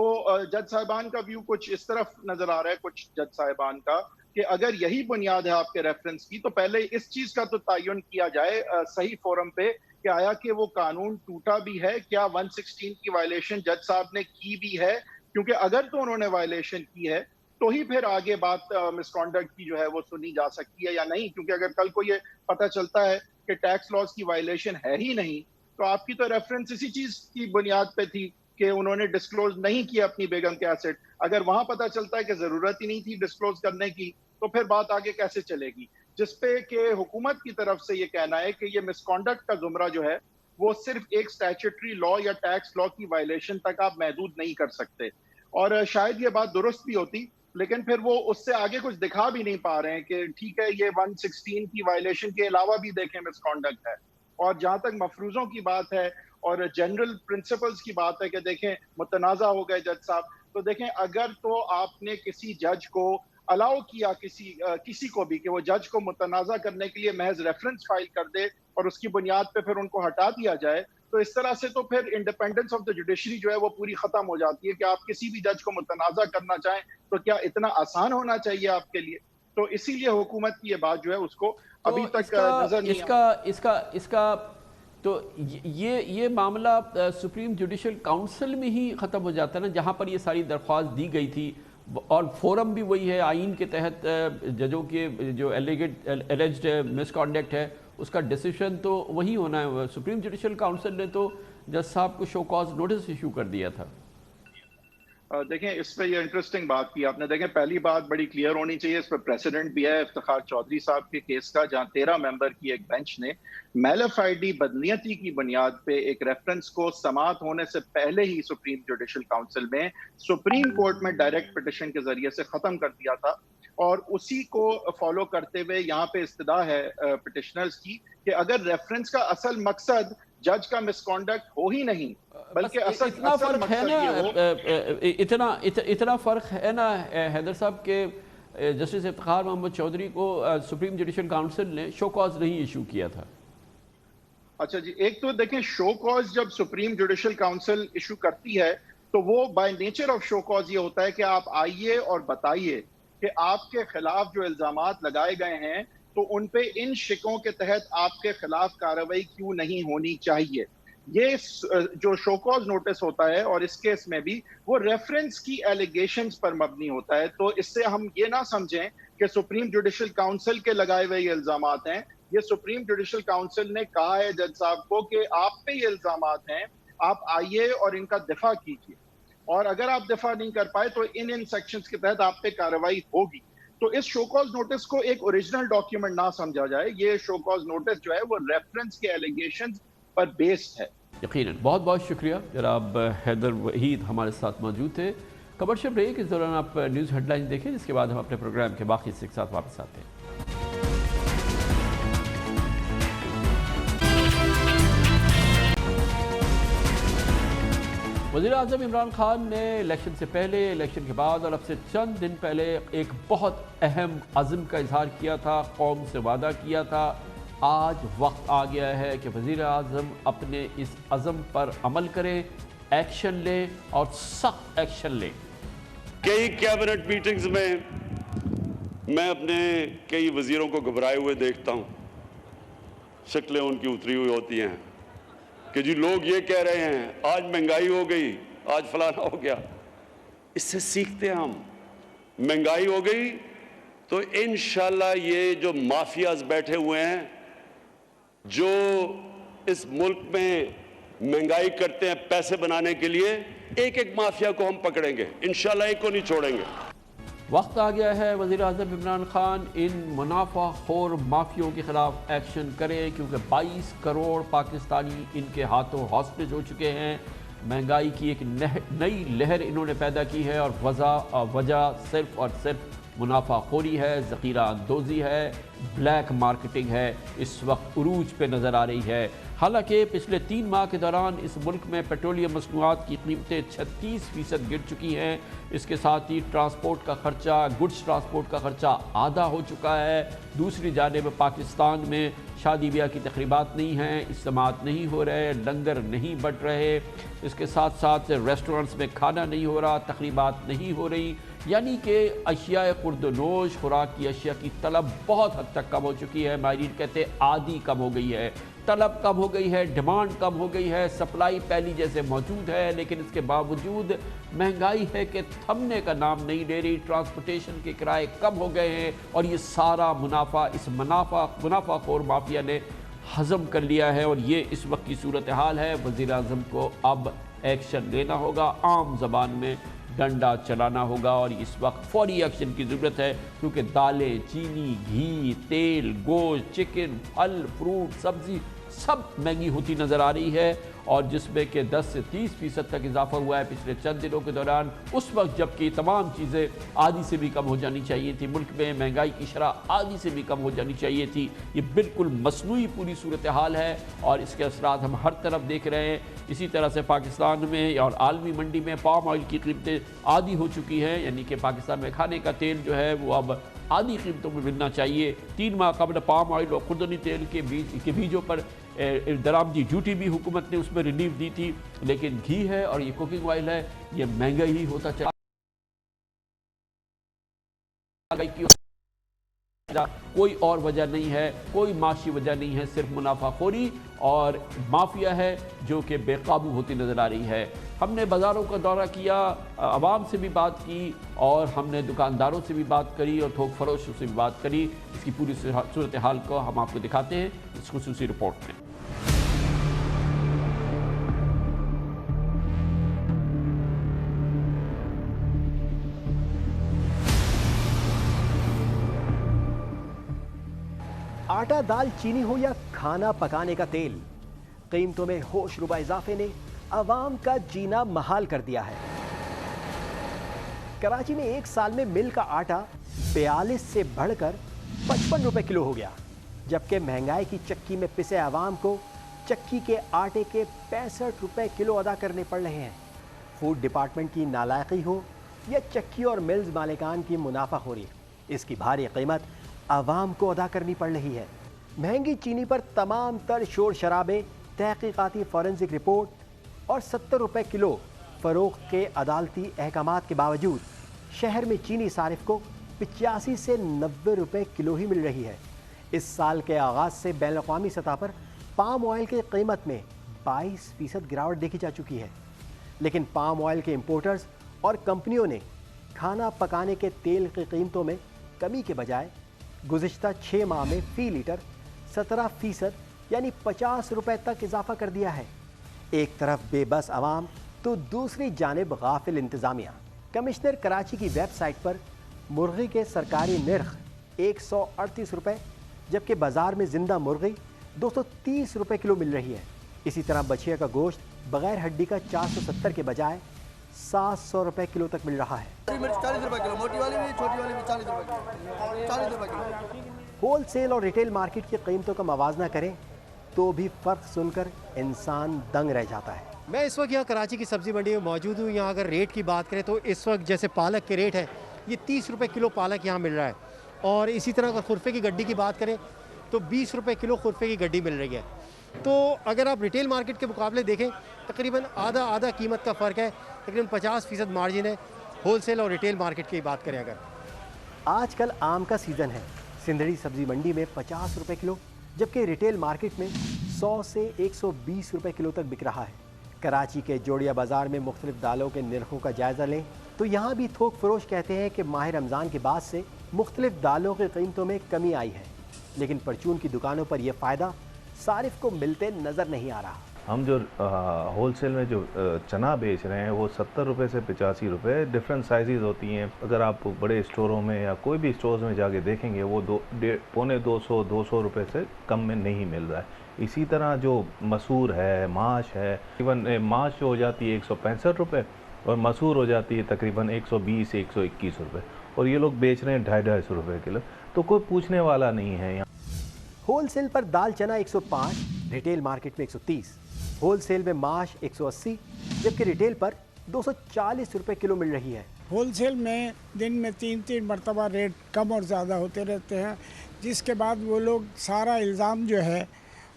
[SPEAKER 9] جج صاحبان کا ویو کچھ اس طرف نظر آ رہا ہے, کچھ جج صاحبان کا, کہ اگر یہی بنیاد ہے آپ کے ریفرنس کی تو پہلے اس چیز کا تو تعین کیا جائے صحیح فورم پہ کہ آیا کہ وہ قانون ٹوٹا بھی ہے, کیا 116 کی وائلیشن جج صاحب نے کی بھی ہے, کیونکہ اگر تو انہوں نے وائلیشن کی ہے تو ہی پھر آگے بات مسکانڈکٹ کی جو ہے وہ سنی جا سکتی ہے یا نہیں. کیونکہ اگر کل کو یہ پتہ چلتا ہے کہ ٹیکس لاز کی وائلیشن ہے ہی نہیں تو آپ کی تو ریفرنس اسی چیز کی بنیاد پہ تھی کہ انہوں نے ڈسکلوز نہیں کیا اپنی بیگم کے ایسٹ. اگر وہاں پتہ چلتا ہے کہ ضرورت ہی نہیں تھی ڈسکلوز کرنے کی تو پھر بات آگے کیسے چلے گی, جس پہ کہ حکومت کی طرف سے یہ کہنا ہے کہ یہ مسکانڈکٹ کا زمرہ جو ہے وہ صرف ایک اسٹیچوٹری لا یا ٹیکس لا کی وائلیشن تک آپ محدود نہیں کر سکتے. اور شاید یہ بات درست بھی ہوتی, لیکن پھر وہ اس سے آگے کچھ دکھا بھی نہیں پا رہے ہیں کہ ٹھیک ہے یہ 116 کی وائلیشن کے علاوہ بھی دیکھیں مسکانڈکٹ ہے. اور جہاں تک مفروضوں کی بات ہے اور جنرل پرنسپلز کی بات ہے کہ دیکھیں متنازع ہو گئے جج صاحب, تو دیکھیں اگر تو آپ نے کسی جج کو الاؤ کیا کسی کو بھی کہ وہ جج کو متنازع کرنے کے لیے محض ریفرنس فائل کر دے اور اس کی بنیاد پہ پھر ان کو ہٹا دیا جائے, تو اس طرح سے تو پھر انڈیپینڈنس آف دا جوڈیشری جو ہے وہ پوری ختم ہو جاتی ہے. کہ آپ کسی بھی جج کو متنازع کرنا چاہیں تو کیا اتنا آسان ہونا چاہیے آپ کے لیے؟ تو اسی لیے حکومت کی یہ بات جو ہے اس کو ابھی تک نظر نہیں
[SPEAKER 4] اس کا تو یہ معاملہ سپریم جوڈیشل کاؤنسل میں ہی ختم ہو جاتا ہے نا, جہاں پر یہ ساری درخواست دی گئی تھی, اور فورم بھی وہی ہے آئین کے تحت. ججوں کے جو ایلیجڈ مس کانڈکٹ ہے اس کا ڈیسیشن تو وہی ہونا ہے. سپریم جوڈیشل کاؤنسل نے تو جج صاحب کو شو کاز نوٹس ایشو کر دیا تھا.
[SPEAKER 9] دیکھیں اس پہ یہ انٹرسٹنگ بات کی آپ نے. دیکھیں پہلی بات بڑی کلیئر ہونی چاہیے, اس پہ پریسیڈنٹ بھی ہے افتخار چودھری صاحب کے کیس کا, جہاں 13 ممبر کی ایک بینچ نے میلفائڈی بدنیتی کی بنیاد پہ ایک ریفرنس کو سماعت ہونے سے پہلے ہی سپریم جوڈیشل کاؤنسل میں سپریم کورٹ میں ڈائریکٹ پٹیشن کے ذریعے سے ختم کر دیا تھا. اور اسی کو فالو کرتے ہوئے یہاں پہ استدعا ہے پٹیشنرز کی کہ اگر ریفرنس کا اصل مقصد جج کا مسکانڈکٹ ہو ہی نہیں بلکہ
[SPEAKER 4] اتنا فرق ہے نا, اتنا فرق ہے نا حیدر صاحب کہ جسٹس افتخار محمد چودھری کو سپریم جوڈیشل کاؤنسل نے شو کاز نہیں ایشو کیا تھا.
[SPEAKER 9] اچھا جی, ایک تو دیکھیں شو کاز جب سپریم جوڈیشل کاؤنسل ایشو کرتی ہے تو وہ by nature of show cause یہ ہوتا ہے کہ آپ آئیے اور بتائیے کہ آپ کے خلاف جو الزامات لگائے گئے ہیں تو ان پہ ان شکوں کے تحت آپ کے خلاف کارروائی کیوں نہیں ہونی چاہیے. یہ جو شو کاز نوٹس ہوتا ہے اور اس کیس میں بھی وہ ریفرنس کی ایلیگیشنز پر مبنی ہوتا ہے. تو اس سے ہم یہ نہ سمجھیں کہ سپریم جوڈیشل کاؤنسل کے لگائے ہوئے یہ الزامات ہیں. یہ سپریم جوڈیشل کاؤنسل نے کہا ہے جج صاحب کو کہ آپ پہ یہ الزامات ہیں, آپ آئیے اور ان کا دفاع کیجیے, اور اگر آپ دفاع نہیں کر پائے تو ان سیکشنز کے تحت آپ پہ کارروائی ہوگی. تو اس شو کاز نوٹس کو ایک اوریجنل ڈاکیومنٹ نہ سمجھا جائے. یہ شو کاز نوٹس جو ہے وہ ریفرنس کے ایلیگیشنز پر بیسڈ ہے.
[SPEAKER 4] یقیناً. بہت بہت شکریہ جناب حیدر وحید ہمارے ساتھ موجود تھے. کمرشل بریک, اس دوران آپ نیوز ہیڈ لائن دیکھیں, جس کے بعد ہم اپنے پروگرام کے باقی حصے کے ساتھ واپس آتے ہیں. وزیر اعظم عمران خان نے الیکشن سے پہلے, الیکشن کے بعد اور اب سے چند دن پہلے ایک بہت اہم عزم کا اظہار کیا تھا, قوم سے وعدہ کیا تھا. آج وقت آ گیا ہے کہ وزیر اعظم اپنے اس عزم پر عمل کریں, ایکشن لیں اور سخت ایکشن لیں.
[SPEAKER 1] کئی کیبنٹ میٹنگز میں میں اپنے کئی وزیروں کو گھبرائے ہوئے دیکھتا ہوں, شکلیں ان کی اتری ہوئی ہوتی ہیں کہ جی لوگ یہ کہہ رہے ہیں آج مہنگائی ہو گئی, آج فلانا ہو گیا. اس سے سیکھتے ہیں ہم. مہنگائی ہو گئی تو انشاءاللہ یہ جو مافیاز بیٹھے ہوئے ہیں جو اس ملک میں مہنگائی کرتے ہیں پیسے بنانے کے لیے, ایک ایک مافیا کو ہم پکڑیں گے انشاءاللہ, ایک کو نہیں چھوڑیں گے.
[SPEAKER 4] وقت آ گیا ہے وزیر اعظم عمران خان ان منافع خور مافیوں کے خلاف ایکشن کرے, کیونکہ 22 کروڑ پاکستانی ان کے ہاتھوں ہاسٹیج ہو چکے ہیں. مہنگائی کی ایک نئی لہر انہوں نے پیدا کی ہے, اور وجہ صرف اور صرف منافع خوری ہے، ذخیرہ اندوزی ہے، بلیک مارکیٹنگ ہے، اس وقت عروج پہ نظر آ رہی ہے۔ حالانکہ پچھلے 3 ماہ کے دوران اس ملک میں پیٹرولیم مصنوعات کی قیمتیں 36% گر چکی ہیں۔ اس کے ساتھ ہی ٹرانسپورٹ کا خرچہ، گڈز ٹرانسپورٹ کا خرچہ آدھا ہو چکا ہے۔ دوسری جانب پاکستان میں شادی بیاہ کی تقریبات نہیں ہیں، اجتماعات نہیں ہو رہے، لنگر نہیں بٹ رہے، اس کے ساتھ ساتھ ریسٹورنٹس میں کھانا نہیں ہو رہا، تقریبات نہیں ہو رہی، یعنی کہ اشیاء خورد و نوش، خوراک کی اشیاء کی طلب بہت حد تک کم ہو چکی ہے۔ ماہرین کہتے ہیں آدھی کم ہو گئی ہے، طلب کم ہو گئی ہے، ڈیمانڈ کم ہو گئی ہے، سپلائی پہلی جیسے موجود ہے، لیکن اس کے باوجود مہنگائی ہے کہ تھمنے کا نام نہیں لے رہی۔ ٹرانسپورٹیشن کے کرائے کم ہو گئے ہیں اور یہ سارا منافع اس منافع خور مافیا نے ہضم کر لیا ہے، اور یہ اس وقت کی صورتحال ہے۔ وزیر اعظم کو اب ایکشن لینا ہوگا، عام زبان میں ڈنڈا چلانا ہوگا، اور اس وقت فوری ایکشن کی ضرورت ہے، کیونکہ دالیں، چینی، گھی، تیل، گوشت، چکن، پھل، فروٹ، سبزی سب مہنگی ہوتی نظر آ رہی ہے، اور جس میں کہ 10 سے 30% تک اضافہ ہوا ہے پچھلے چند دنوں کے دوران، اس وقت جبکہ تمام چیزیں آدھی سے بھی کم ہو جانی چاہیے تھی، ملک میں مہنگائی کی شرح آدھی سے بھی کم ہو جانی چاہیے تھی۔ یہ بالکل مصنوعی پوری صورتحال ہے، اور اس کے اثرات ہم ہر طرف دیکھ رہے ہیں۔ اسی طرح سے پاکستان میں اور عالمی منڈی میں پام آئل کی قیمتیں آدھی ہو چکی ہیں، یعنی کہ پاکستان میں کھانے کا تیل جو ہے وہ اب آدھی قیمتوں میں ملنا چاہیے۔ 3 ماہ قبل پام آئل اور خوردنی تیل کے بیجوں پر درآمدی ڈیوٹی بھی حکومت نے اس میں ریلیف دی تھی، لیکن گھی ہے اور یہ کوکنگ آئل ہے، یہ مہنگا ہی ہوتا چلا۔ کوئی اور وجہ نہیں ہے، کوئی معاشی وجہ نہیں ہے، صرف منافع خوری اور مافیا ہے جو کہ بے قابو ہوتی نظر آ رہی ہے۔ ہم نے بازاروں کا دورہ کیا، عوام سے بھی بات کی، اور ہم نے دکانداروں سے بھی بات کری اور تھوک فروشوں سے بھی بات کری۔ اس کی پوری صورتحال کو ہم آپ کو دکھاتے ہیں اس خصوصی رپورٹ میں۔
[SPEAKER 6] آٹا، دال، چینی ہو یا کھانا پکانے کا تیل، قیمتوں میں ہوش ربا اضافے نے عوام کا جینا محال کر دیا ہے۔ کراچی میں 1 سال میں مل کا آٹا 42 سے بڑھ کر 55 روپے کلو ہو گیا، جبکہ مہنگائی کی چکی میں پسے عوام کو چکی کے آٹے کے 65 روپے کلو ادا کرنے پڑ رہے ہیں۔ فوڈ ڈپارٹمنٹ کی نالائقی ہو یا چکی اور ملز مالکان کی منافع خوری، اس کی بھاری قیمت عوام کو ادا کرنی پڑ رہی ہے۔ مہنگی چینی پر تمام تر شور شرابے، تحقیقاتی فورنزک رپورٹ اور 70 روپے کلو فروخت کے عدالتی احکامات کے باوجود شہر میں چینی صارف کو 85 سے 90 روپے کلو ہی مل رہی ہے۔ اس سال کے آغاز سے بین الاقوامی سطح پر پام آئل کی قیمت میں 22% گراوٹ دیکھی جا چکی ہے، لیکن پام آئل کے امپورٹرز اور کمپنیوں نے کھانا پکانے کے تیل کی قیمتوں میں کمی کے بجائے گزشتہ 6 ماہ میں فی لیٹر 17% یعنی 50 روپے تک اضافہ کر دیا ہے۔ ایک طرف بے بس عوام تو دوسری جانب غافل انتظامیہ۔ کمشنر کراچی کی ویب سائٹ پر مرغی کے سرکاری نرخ 138 روپے، جبکہ بازار میں زندہ مرغی 230 روپے کلو مل رہی ہے۔ اسی طرح بچھیا کا گوشت بغیر ہڈی کا 470 کے بجائے 700 روپے کلو تک مل رہا ہے۔ ہول سیل اور ریٹیل مارکیٹ کی قیمتوں کا موازنہ کریں تو بھی فرق سن کر انسان دنگ رہ جاتا ہے۔ میں اس وقت یہاں کراچی کی سبزی منڈی میں موجود ہوں۔ یہاں اگر ریٹ کی بات کریں تو اس وقت جیسے پالک کے ریٹ ہے، یہ 30 روپے کلو پالک یہاں مل رہا ہے، اور اسی طرح اگر خرفے کی گڈی کی بات کریں تو 20 روپے کلو خرفے کی گڈی مل رہی ہے۔ تو اگر آپ ریٹیل مارکیٹ کے مقابلے دیکھیں تقریباً آدھا قیمت کا فرق ہے، تقریباً 50% مارجن ہے ہول سیل اور ریٹیل مارکیٹ کی بات کریں۔ اگر آج کل آم کا سیزن ہے، سندھڑی سبزی منڈی میں 50 روپے کلو، جبکہ ریٹیل مارکیٹ میں 100 سے 120 روپے کلو تک بک رہا ہے۔ کراچی کے جوڑیا بازار میں مختلف دالوں کے نرخوں کا جائزہ لیں تو یہاں بھی تھوک فروش کہتے ہیں کہ ماہ رمضان کے بعد سے مختلف دالوں کی قیمتوں میں کمی آئی ہے، لیکن پرچون کی دکانوں پر یہ فائدہ صارف کو ملتے نظر نہیں آ رہا۔
[SPEAKER 10] ہم جو ہول سیل میں جو چنا بیچ رہے ہیں وہ 70 روپے سے 85 روپے، ڈفرینٹ سائزز ہوتی ہیں۔ اگر آپ بڑے اسٹوروں میں یا کوئی بھی اسٹورز میں جا کے دیکھیں گے وہ 250 روپے سے کم میں نہیں مل رہا ہے۔ اسی طرح جو مسور ہے، ماش ہے، ایون ماش جو ہو جاتی ہے 165 روپے اور مسور ہو جاتی ہے تقریباً 120 سے 121 روپے، और ये लोग बेच रहे हैं 250-250 रुपए किलो, तो कोई पूछने वाला नहीं है यहाँ।
[SPEAKER 6] होल सेल पर दाल चना 105, रिटेल मार्केट में 130, होल सेल में माश 180, जबकि रिटेल पर 240 रुपए किलो मिल रही है।
[SPEAKER 11] होल सेल में दिन में 3-3 मरतबा रेट कम और ज़्यादा होते रहते हैं, जिसके बाद वो लोग सारा इल्ज़ाम जो है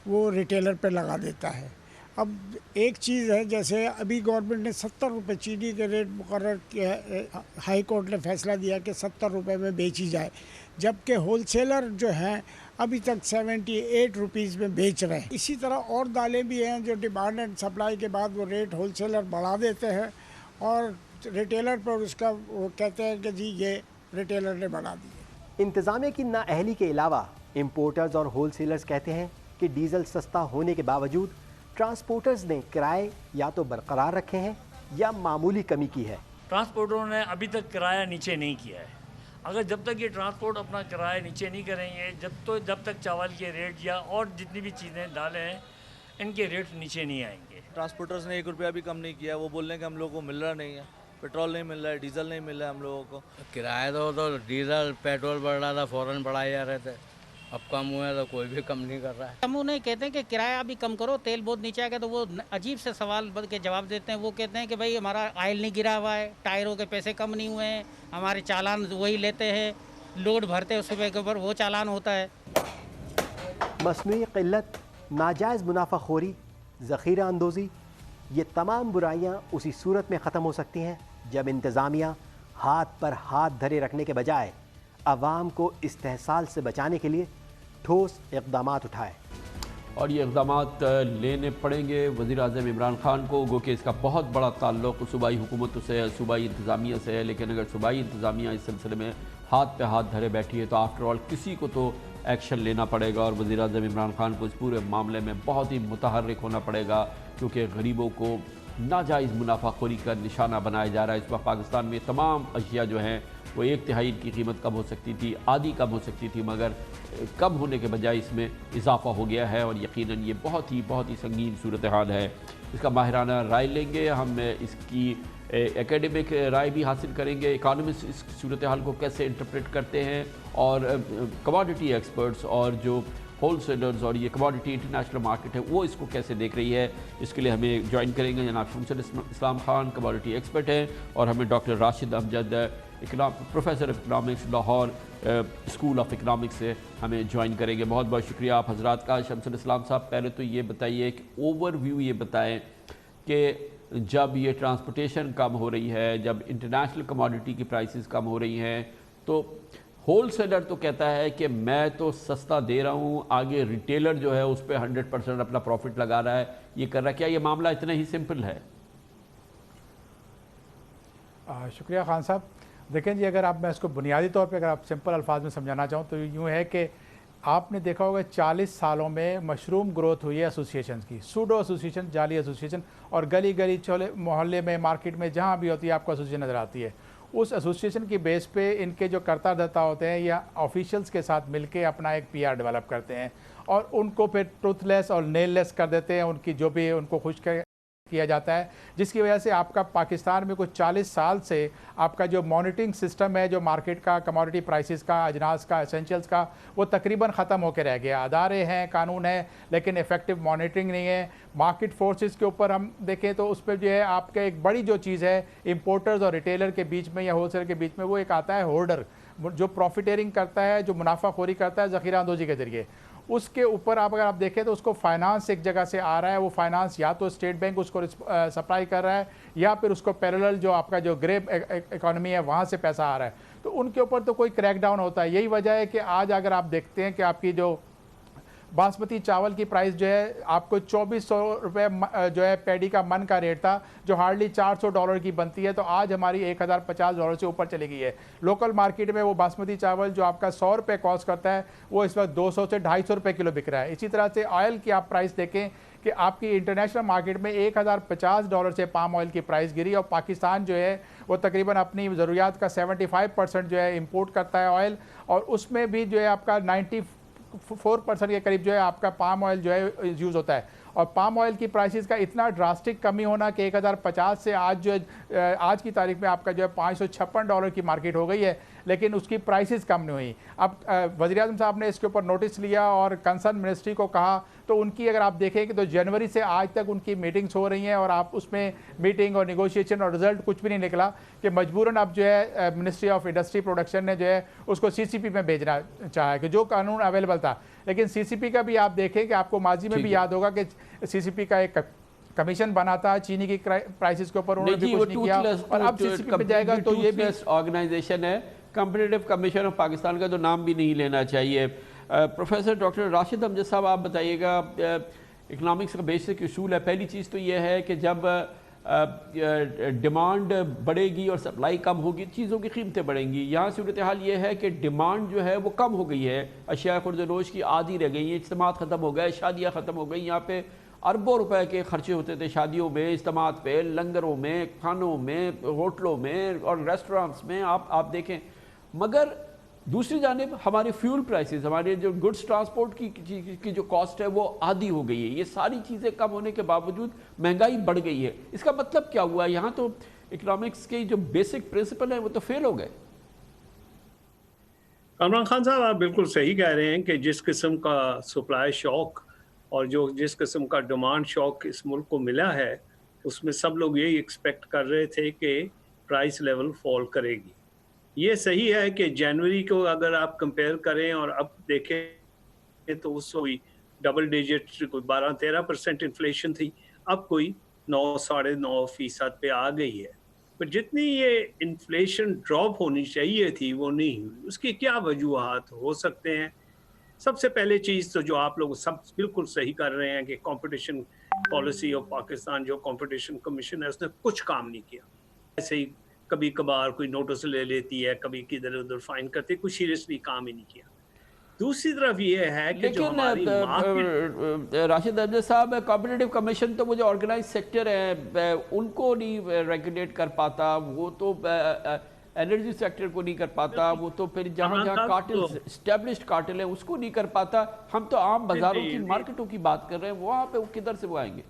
[SPEAKER 11] वो रिटेलर पे लगा देता है। अब एक चीज़ है, जैसे अभी गवर्नमेंट ने 70 रुपये चीनी के रेट मुकर्रर किया, हाई कोर्ट ने फैसला दिया कि 70 रुपये में बेची जाए, जबकि होल सेलर जो हैं अभी तक 78 रुपीज़ में बेच रहे हैं। इसी तरह और दालें भी हैं जो डिमांड एंड सप्लाई के बाद वो रेट होल सेलर बढ़ा देते हैं और रिटेलर पर उसका वो कहते हैं कि जी ये रिटेलर ने बढ़ा दिए।
[SPEAKER 6] इंतज़ामिया की नाअहली के अलावा इम्पोर्टर्स और होल सेलर्स कहते हैं कि डीज़ल सस्ता होने के बावजूद ट्रांसपोर्टर्स ने किराए या तो बरकरार रखे हैं या मामूली कमी की है।
[SPEAKER 12] ट्रांसपोर्टरों ने अभी तक किराया नीचे नहीं किया है। अगर जब तक ये ट्रांसपोर्ट अपना किराया नीचे नहीं करेंगे, जब तक चावल के रेट या और जितनी भी चीज़ें दालें हैं इनके रेट नीचे नहीं आएंगे।
[SPEAKER 13] ट्रांसपोर्टर्स ने 1 रुपया भी कम नहीं किया। वो बोल रहे हैं कि हम लोगों को मिल रहा नहीं है, पेट्रोल नहीं मिल रहा है, डीजल नहीं मिल रहा है हम लोगों को।
[SPEAKER 14] किराया तो डीजल पेट्रोल बढ़ रहा था, फ़ौरन बढ़ाए जा रहे थे, अब कम हुआ है तो कोई भी कम नहीं कर रहा है।
[SPEAKER 15] हम उन्हें कहते हैं कि किराया भी कम करो, तेल बहुत नीचे आ गया, तो वो अजीब से सवाल के जवाब देते हैं। वो कहते हैं कि भाई हमारा ऑयल नहीं गिरा हुआ है, टायरों के पैसे कम नहीं हुए हैं, हमारे चालान वही लेते हैं, लोड भरते हैं उसके ऊपर वो चालान होता है।
[SPEAKER 6] मसनूई क़िल्लत, नाजायज़ मुनाफाखोरी, ज़ख़ीरा अंदोज़ी, ये तमाम बुराइयाँ उसी सूरत में ख़त्म हो सकती हैं जब इंतज़ामिया हाथ पर हाथ धरे रखने के बजाय अवाम को इस्तेहसाल से बचाने के लिए ठोस इक़दामात उठाए।
[SPEAKER 4] और ये इक़दामात लेने पड़ेंगे वज़ीर-ए-आज़म इमरान ख़ान को, गो कि इसका बहुत बड़ा ताल्लुक़ सूबाई हुकूमतों से है, सूबाई इंतज़ामिया से है। लेकिन अगर सूबाई इंतज़ामिया इस सिलसिले में हाथ पे हाथ धरे बैठी है तो आफ्टर ऑल किसी को तो एक्शन लेना पड़ेगा और वज़ीर-ए-आज़म इमरान ख़ान को इस पूरे मामले में बहुत ही मुतहर्रिक होना पड़ेगा, क्योंकि गरीबों को नाजायज़ मुनाफाखोरी का निशाना बनाया जा रहा है। इस वक्त पाकिस्तान में तमाम अशिया जो हैं वो 1/3 की कीमत कम हो सकती थी, आधी कम हो सकती थी, मगर कम होने के बजाय इसमें इजाफ़ा हो गया है और यकीनन ये बहुत ही संगीन सूरत हाल है। इसका माहिराना राय लेंगे हम, इसकी एकेडमिक राय भी हासिल करेंगे, इकानमिस्ट इस सूरत हाल को कैसे इंटरप्रेट करते हैं और कमोडिटी एक्सपर्ट्स और जो होल सेलर्स और ये कमोडिटी इंटरनेशनल मार्केट है वो इसको कैसे देख रही है। इसके लिए हमें ज्वाइन करेंगे जनाब शमसुल इस्लाम खान, कमोडिटी एक्सपर्ट हैं, और हमें doctor Rashid Amjad, professor of economics, Lahore school of economics से हमें ज्वाइन करेंगे। बहुत बहुत शुक्रिया आप हजरात का। शमसुल इस्लाम साहब, पहले तो ये बताइए कि ओवरव्यू ये बताएं कि जब ये ट्रांसपोर्टेशन कम हो रही है, जब इंटरनेशनल कमोडिटी की प्राइसेस कम हो रही हैं, तो होल सेलर तो कहता है कि मैं तो सस्ता दे रहा हूँ, आगे रिटेलर जो है उस पर 100% अपना प्रॉफिट लगा रहा है, ये कर रहा है। क्या ये मामला इतना ही सिंपल है?
[SPEAKER 16] शुक्रिया खान साहब। देखें जी, अगर मैं इसको बुनियादी तौर पे अगर आप सिंपल अल्फाज में समझाना चाहूँ तो यूँ है कि आपने देखा होगा 40 सालों में मशरूम ग्रोथ हुई है एसोसिएशन की, सूडो एसोसिएशन, जाली एसोसिएशन, और गली गली चोले मोहल्ले में मार्केट में जहाँ भी होती है आपको एसोसिएशन नज़र आती है। उस एसोसिएशन की बेस पे इनके जो कर्ता होते हैं या ऑफिशियल्स के साथ मिलके अपना एक पीआर डेवलप करते हैं और उनको फिर ट्रूथलेस और नेललेस कर देते हैं, उनकी जो भी उनको खुश किया जाता है, जिसकी वजह से आपका पाकिस्तान में कुछ 40 साल से आपका जो मॉनिटरिंग सिस्टम है, जो मार्केट का, कमोडिटी प्राइसेस का, अजनास का, एसेंशियल्स का, वो तकरीबन ख़त्म होकर रह गया। अदारे हैं, कानून है, लेकिन इफेक्टिव मॉनिटरिंग नहीं है। मार्केट फोर्सेस के ऊपर हम देखें तो उस पर जो है आपके एक बड़ी जो चीज़ है इंपोर्टर्स और रिटेलर के बीच में या होलसेलर के बीच में, वो एक आता है होल्डर, जो प्रॉफिटेरिंग करता है, जो मुनाफाखोरी करता है ज़ख़ीरा अंदोज़ी के ज़रिए। उसके ऊपर अगर आप देखें तो उसको फाइनेंस एक जगह से आ रहा है, वो फाइनेंस या तो स्टेट बैंक उसको सप्लाई कर रहा है या फिर उसको पैरेलल जो आपका जो ग्रे इकोनॉमी है वहाँ से पैसा आ रहा है, तो उनके ऊपर तो कोई क्रैकडाउन होता है। यही वजह है कि आज अगर आप देखते हैं कि आपकी जो बासमती चावल की प्राइस जो है आपको 2400 रुपये जो है पैडी का मन का रेट था, जो हार्डली $400 की बनती है, तो आज हमारी $1050 से ऊपर चली गई है। लोकल मार्केट में वो बासमती चावल जो आपका 100 रुपये कॉस्ट करता है वो इस वक्त 200 से 250 रुपये किलो बिक रहा है। इसी तरह से ऑयल की आप प्राइस देखें कि आपकी इंटरनेशनल मार्केट में $1050 से पाम ऑयल की प्राइस गिरी, और पाकिस्तान जो है वो तकरीबन अपनी ज़रूरियात का 75% जो है इंपोर्ट करता है ऑयल, और उसमें भी जो है आपका 94% के करीब जो है आपका पाम ऑयल जो है यूज़ होता है। और पाम ऑयल की प्राइसेस का इतना ड्रास्टिक कमी होना कि 1050 से आज जो है आज की तारीख में आपका जो है $556 की मार्केट हो गई है। लेकिन उसकी प्राइसेस कम नहीं हुई। अब वज़ीर आज़म साहब ने इसके ऊपर नोटिस लिया और कंसर्न मिनिस्ट्री को कहा, तो उनकी अगर आप देखें कि तो जनवरी से आज तक उनकी मीटिंग्स हो रही हैं और आप उसमें मीटिंग और नेगोशिएशन और रिजल्ट कुछ भी नहीं निकला कि मजबूरन अब जो है मिनिस्ट्री ऑफ इंडस्ट्री प्रोडक्शन ने जो है उसको CCP में भेजना चाहा कि जो कानून अवेलेबल था। लेकिन CCP का भी आप देखें कि आपको माजी में भी याद होगा कि CCP का एक कमीशन बना था चीनी की प्राइसेस के ऊपर, उन्होंने भी कुछ नहीं किया और अब CCP पे जाएगा तो ये भी
[SPEAKER 4] ऑर्गेनाइजेशन है, कॉम्पिटिटिव कमीशन ऑफ पाकिस्तान का तो नाम भी नहीं लेना चाहिए। प्रोफेसर डॉक्टर राशिद अमजद साहब, आप बताइएगा, इकनॉमिक्स का बेसिक उसूल है, पहली चीज़ तो ये है कि जब डिमांड बढ़ेगी और सप्लाई कम होगी चीज़ों की कीमतें बढ़ेंगी। यहाँ सूरत हाल ये है कि डिमांड जो है वो कम हो गई है, अशिया खुर्द-ए-नोश की आधी रह गई है, इज्तिमात ख़त्म हो गए, शादियाँ ख़त्म हो गई। यहाँ पे अरबों रुपए के खर्चे होते थे शादियों में, इज्तिमात पे, लंगरों में, खानों में, होटलों में और रेस्टोरेंट्स में, आप देखें। मगर दूसरी जानिब हमारे फ्यूल प्राइसेस, हमारे जो गुड्स ट्रांसपोर्ट की जो कॉस्ट है वो आधी हो गई है। ये सारी चीज़ें कम होने के बावजूद महंगाई बढ़ गई है। इसका मतलब क्या हुआ? यहाँ तो इकोनॉमिक्स के जो बेसिक प्रिंसिपल हैं वो तो फेल हो गए।
[SPEAKER 17] कामरान खान साहब, आप बिल्कुल सही कह रहे हैं कि जिस किस्म का सप्लाई शॉक और जिस किस्म का डिमांड शॉक इस मुल्क को मिला है, उसमें सब लोग यही एक्सपेक्ट कर रहे थे कि प्राइस लेवल फॉल करेगी। ये सही है कि जनवरी को अगर आप कंपेयर करें और अब देखें तो उस कोई डबल डिजिट 12-13% इन्फ्लेशन थी, अब कोई 9-9.5% पे आ गई है। पर जितनी ये इन्फ्लेशन ड्रॉप होनी चाहिए थी वो नहीं हुई। उसकी क्या वजूहात हो सकते हैं? सबसे पहले चीज़ तो जो आप लोग सब बिल्कुल सही कर रहे हैं कि कंपटीशन पॉलिसी ऑफ पाकिस्तान, जो कंपटीशन कमीशन है, उसने कुछ काम नहीं किया। ऐसे ही कभी कभार कोई नोटिस ले लेती है, कभी किधर उधर फाइन करती है, कुछ सीरियसली काम ही नहीं किया। दूसरी तरफ ये है कि जो हमारी
[SPEAKER 4] राशिद अमजद साहब, कॉम्पिटिटिव कमीशन तो वो जो ऑर्गेनाइज सेक्टर है उनको नहीं रेगुलेट कर पाता, वो तो एनर्जी सेक्टर को नहीं कर पाता, वो तो फिर जहाँ कार्टेल, एस्टेब्लिश्ड कार्टेल है उसको नहीं कर पाता। हम तो आम बाजारों की, मार्केटों की बात कर रहे हैं, वहाँ पे किधर से वो आएंगे?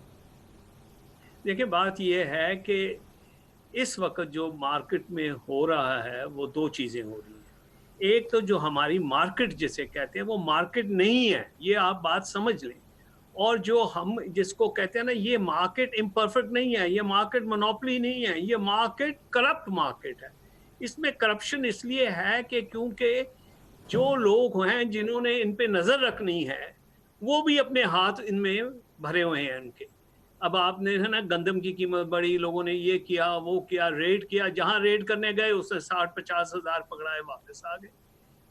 [SPEAKER 17] देखिए, बात ये है कि इस वक्त जो मार्केट में हो रहा है वो दो चीज़ें हो रही हैं। एक तो जो हमारी मार्केट जिसे कहते हैं वो मार्केट नहीं है, ये आप बात समझ लें। और जो हम जिसको कहते हैं ना, ये मार्केट इम्परफेक्ट नहीं है, ये मार्केट मोनोपोली नहीं है, ये मार्केट करप्ट मार्केट है। इसमें करप्शन इसलिए है कि क्योंकि जो लोग हैं जिन्होंने इन पे नज़र रखनी है वो भी अपने हाथ इनमें भरे हुए हैं इनके। अब आपने है ना, गंदम की कीमत बढ़ी, लोगों ने ये किया वो किया, रेड किया, जहां रेड करने गए उससे 60-50 हज़ार पकड़ाए, वापस आ गए।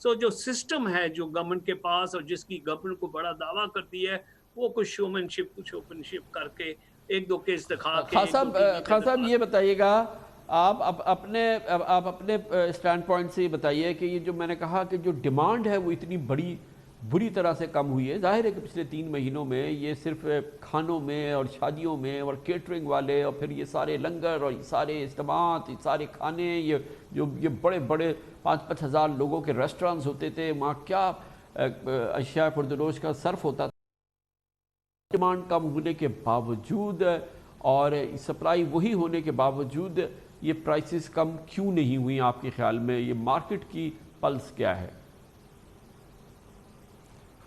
[SPEAKER 17] सो जो सिस्टम है जो गवर्नमेंट के पास और जिसकी गवर्नमेंट को बड़ा दावा करती है, वो कुछ शोमैनशिप, कुछ ओपनशिप करके एक दो केस दिखा के।
[SPEAKER 4] खान साहब ये बताइएगा, आप अपने स्टैंड पॉइंट से ये बताइए कि ये जो मैंने कहा कि जो डिमांड है वो इतनी बुरी तरह से कम हुई है। जाहिर है कि पिछले 3 महीनों में ये सिर्फ खानों में और शादियों में और केटरिंग वाले और फिर ये सारे लंगर और ये सारे इज्तिमात, ये सारे खाने, ये बड़े बड़े 5-5 हज़ार लोगों के रेस्टोरेंट्स होते थे, वहाँ क्या अशिया खुर्द-ए-नोश का सर्फ होता था। डिमांड कम होने के बावजूद और सप्लाई वही होने के बावजूद ये प्राइसेस कम क्यों नहीं हुई आपके ख्याल में? ये मार्केट की पल्स क्या है?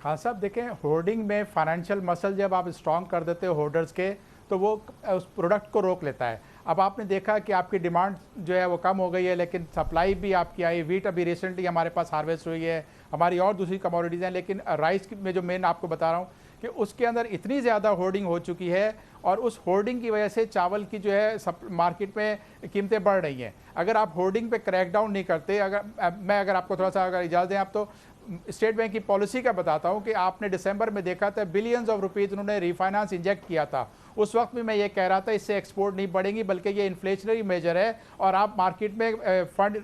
[SPEAKER 16] हाँ साहब, देखें, होर्डिंग में फाइनेंशियल मसल जब आप स्ट्रॉन्ग कर देते हो होर्डर्स के, तो वो उस प्रोडक्ट को रोक लेता है। अब आपने देखा कि आपकी डिमांड जो है वो कम हो गई है, लेकिन सप्लाई भी आपकी आई। वीट अभी रिसेंटली हमारे पास हार्वेस्ट हुई है, हमारी और दूसरी कमोडिटीज़ हैं, लेकिन राइस में जो मेन आपको बता रहा हूँ कि उसके अंदर इतनी ज़्यादा होर्डिंग हो चुकी है और उस होर्डिंग की वजह से चावल की जो है मार्केट में कीमतें बढ़ रही हैं। अगर आप होर्डिंग पे क्रैकडाउन नहीं करते, अगर आपको थोड़ा सा अगर इजाज़त दें आप, तो स्टेट बैंक की पॉलिसी का बताता हूं कि आपने दिसंबर में देखा था बिलियंस ऑफ रुपीज़ उन्होंने रीफाइनेंस इंजेक्ट किया था। उस वक्त भी मैं ये कह रहा था इससे एक्सपोर्ट नहीं बढ़ेंगी, बल्कि ये इन्फ्लेशनरी मेजर है और आप मार्केट में फंड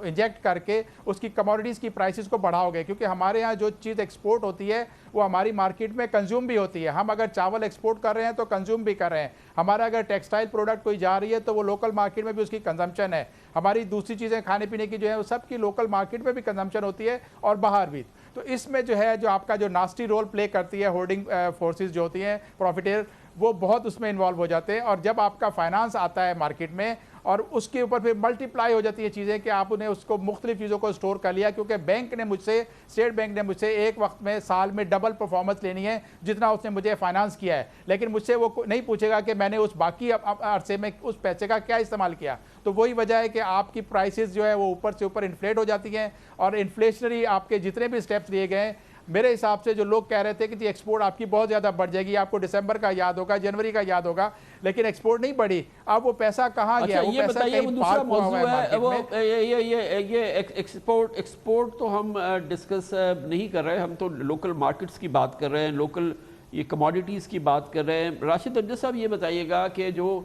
[SPEAKER 16] इंजेक्ट करके उसकी कमोडिटीज़ की प्राइसेस को बढ़ाओगे, क्योंकि हमारे यहाँ जो चीज़ एक्सपोर्ट होती है वो हमारी मार्केट में कंज्यूम भी होती है। हम अगर चावल एक्सपोर्ट कर रहे हैं तो कंज्यूम भी कर रहे हैं। हमारा अगर टेक्सटाइल प्रोडक्ट कोई जा रही है तो वो लोकल मार्केट में भी उसकी कंजम्पशन है। हमारी दूसरी चीज़ें खाने पीने की जो है वो सब की लोकल मार्केट में भी कंजम्पशन होती है और बाहर भी। तो इसमें जो है जो आपका जो नास्टी रोल प्ले करती है होर्डिंग फोर्सेस जो होती हैं प्रॉफिटेयर, वो बहुत उसमें इन्वॉल्व हो जाते हैं। और जब आपका फाइनेंस आता है मार्केट में اور اس کے اوپر پھر ملٹیپلائی ہو جاتی ہے چیزیں کہ آپ انہیں اس کو مختلف چیزوں کو اسٹور کر لیا، کیونکہ بینک نے مجھ سے، اسٹیٹ بینک نے مجھ سے ایک وقت میں سال میں ڈبل پرفارمنس لینی ہے جتنا اس نے مجھے فائنانس کیا ہے، لیکن مجھ سے وہ نہیں پوچھے گا کہ میں نے اس باقی عرصے میں اس پیسے کا کیا استعمال کیا. تو وہی وجہ ہے کہ آپ کی پرائسز جو ہے وہ اوپر سے اوپر انفلیٹ ہو جاتی ہیں، اور انفلیشنری آپ کے جتنے بھی اسٹیپس لیے گئے ہیں، میرے حساب سے جو لوگ کہہ رہے تھے کہ ایکسپورٹ آپ کی بہت زیادہ بڑھ جائے گی، آپ کو دسمبر کا یاد ہوگا، جنوری کا یاد ہوگا، لیکن ایکسپورٹ نہیں بڑھی. اب وہ پیسہ کہاں گیا؟
[SPEAKER 4] یہ بتائیے، وہ دوسرا موضوع ہے، وہ یہ ایکسپورٹ تو ہم ڈسکس نہیں کر رہے، ہم تو لوکل مارکیٹس کی بات کر رہے ہیں، لوکل یہ کموڈیٹیز کی بات کر رہے ہیں. راشد امجد صاحب یہ بتائیے گا کہ جو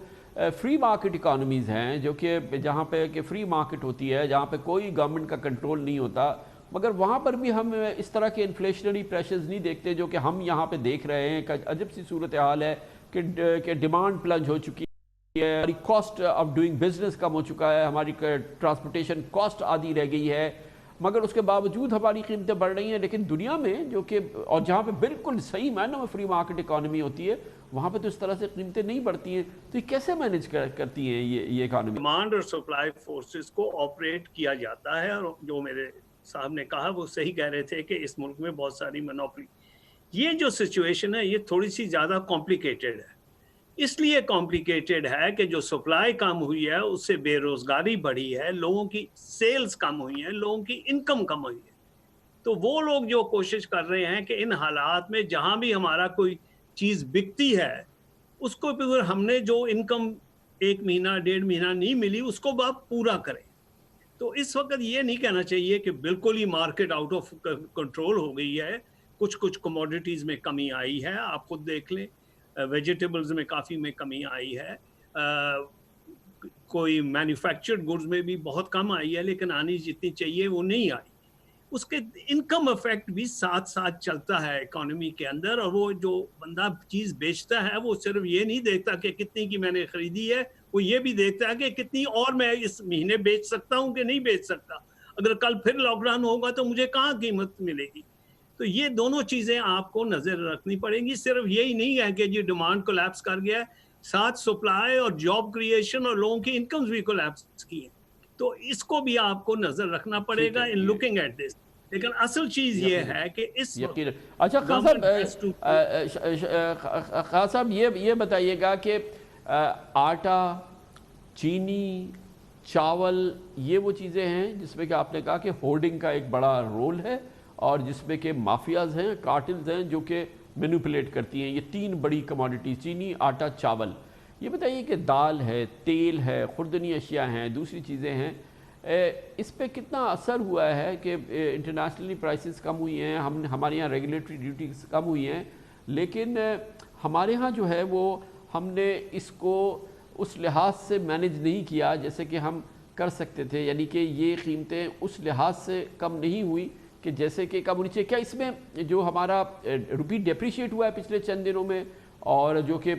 [SPEAKER 4] فری مارکیٹ اکانومیز ہیں، جو کہ جہاں پہ کہ فری مارکیٹ ہوتی ہے، جہاں پہ کوئی گورنمنٹ کا کنٹرول نہیں ہوتا، مگر وہاں پر بھی ہم اس طرح کے انفلیشنری پریشرز نہیں دیکھتے جو کہ ہم یہاں پہ دیکھ رہے ہیں. عجب سی صورتحال ہے کہ ڈیمانڈ پلنج ہو چکی ہے، ہماری کاسٹ آف ڈوئنگ بزنس کم ہو چکا ہے، ہماری ٹرانسپورٹیشن کاسٹ آدھی رہ گئی ہے، مگر اس کے باوجود ہماری قیمتیں بڑھ رہی ہیں. لیکن دنیا میں جو کہ اور جہاں پہ بالکل صحیح معنوں میں فری مارکیٹ اکانومی ہوتی ہے، وہاں پہ تو اس طرح سے قیمتیں نہیں بڑھتی ہیں. تو یہ کیسے مینیج کرتی ہیں یہ اکانومی؟
[SPEAKER 17] ڈیمانڈ اور سپلائی فورسز کو آپریٹ کیا جاتا ہے، اور جو میرے صاحب نے کہا وہ صحیح کہہ رہے تھے کہ اس ملک میں بہت ساری منوپلی. یہ جو سچویشن ہے یہ تھوڑی سی زیادہ کمپلیکیٹڈ ہے. اس لیے کمپلیکیٹڈ ہے کہ جو سپلائی کم ہوئی ہے اس سے بے روزگاری بڑھی ہے، لوگوں کی سیلز کم ہوئی ہیں، لوگوں کی انکم کم ہوئی ہے. تو وہ لوگ جو کوشش کر رہے ہیں کہ ان حالات میں جہاں بھی ہمارا کوئی چیز بکتی ہے اس کو پھر ہم نے جو انکم 1 مہینہ 1.5 مہینہ نہیں ملی اس کو آپ پورا کریں. تو اس وقت یہ نہیں کہنا چاہیے کہ بالکل ہی مارکیٹ آؤٹ آف کنٹرول ہو گئی ہے. کچھ کموڈیٹیز میں کمی آئی ہے، آپ خود دیکھ لیں، ویجیٹیبلز میں کافی میں کمی آئی ہے، کوئی مینوفیکچرڈ گڈز میں بھی بہت کم آئی ہے، لیکن آنی جتنی چاہیے وہ نہیں آئی. اس کے انکم افیکٹ بھی ساتھ ساتھ چلتا ہے اکانومی کے اندر، اور وہ جو بندہ چیز بیچتا ہے وہ صرف یہ نہیں دیکھتا کہ کتنی کی میں نے خریدی ہے، وہ یہ بھی دیکھتا ہے کہ کتنی اور میں اس مہینے بیچ سکتا ہوں کہ نہیں بیچ سکتا. اگر کل پھر لاک ڈاؤن ہوگا تو مجھے کہاں قیمت ملے گی. تو یہ دونوں چیزیں آپ کو نظر رکھنی پڑیں گی. صرف یہی نہیں ہے کہ یہ ڈیمانڈ کولیپس کر گیا ہے، ساتھ سپلائی اور جاب کریشن اور لوگوں کی انکمز بھی کولیپس کی ہیں. تو اس کو بھی آپ کو نظر رکھنا پڑے گا ان لوکنگ ایٹ دس. لیکن اصل چیز یہ ہے کہ اس
[SPEAKER 4] اچھا خان صاحب یہ بتائیے گا کہ آٹا، چینی، چاول، یہ وہ چیزیں ہیں جس میں کہ آپ نے کہا کہ ہولڈنگ کا ایک بڑا رول ہے، اور جس میں کہ مافیاز ہیں، کارٹلز ہیں جو کہ مینوپولیٹ کرتی ہیں. یہ 3 بڑی کموڈیٹیز، چینی، آٹا، چاول. یہ بتائیے کہ دال ہے، تیل ہے، خوردنی اشیاء ہیں، دوسری چیزیں ہیں، اس پہ کتنا اثر ہوا ہے کہ انٹرنیشنلی پرائسز کم ہوئی ہیں، ہمارے یہاں ریگولیٹری ڈیوٹیز کم ہوئی ہیں، لیکن ہمارے ہاں جو ہے وہ ہم نے اس کو اس لحاظ سے مینیج نہیں کیا جیسے کہ ہم کر سکتے تھے. یعنی کہ یہ قیمتیں اس لحاظ سے کم نہیں ہوئی کہ جیسے کہ کم ہونی چاہیے. کیا اس میں جو ہمارا روپی ڈیپریشیٹ ہوا ہے پچھلے چند دنوں میں، اور جو کہ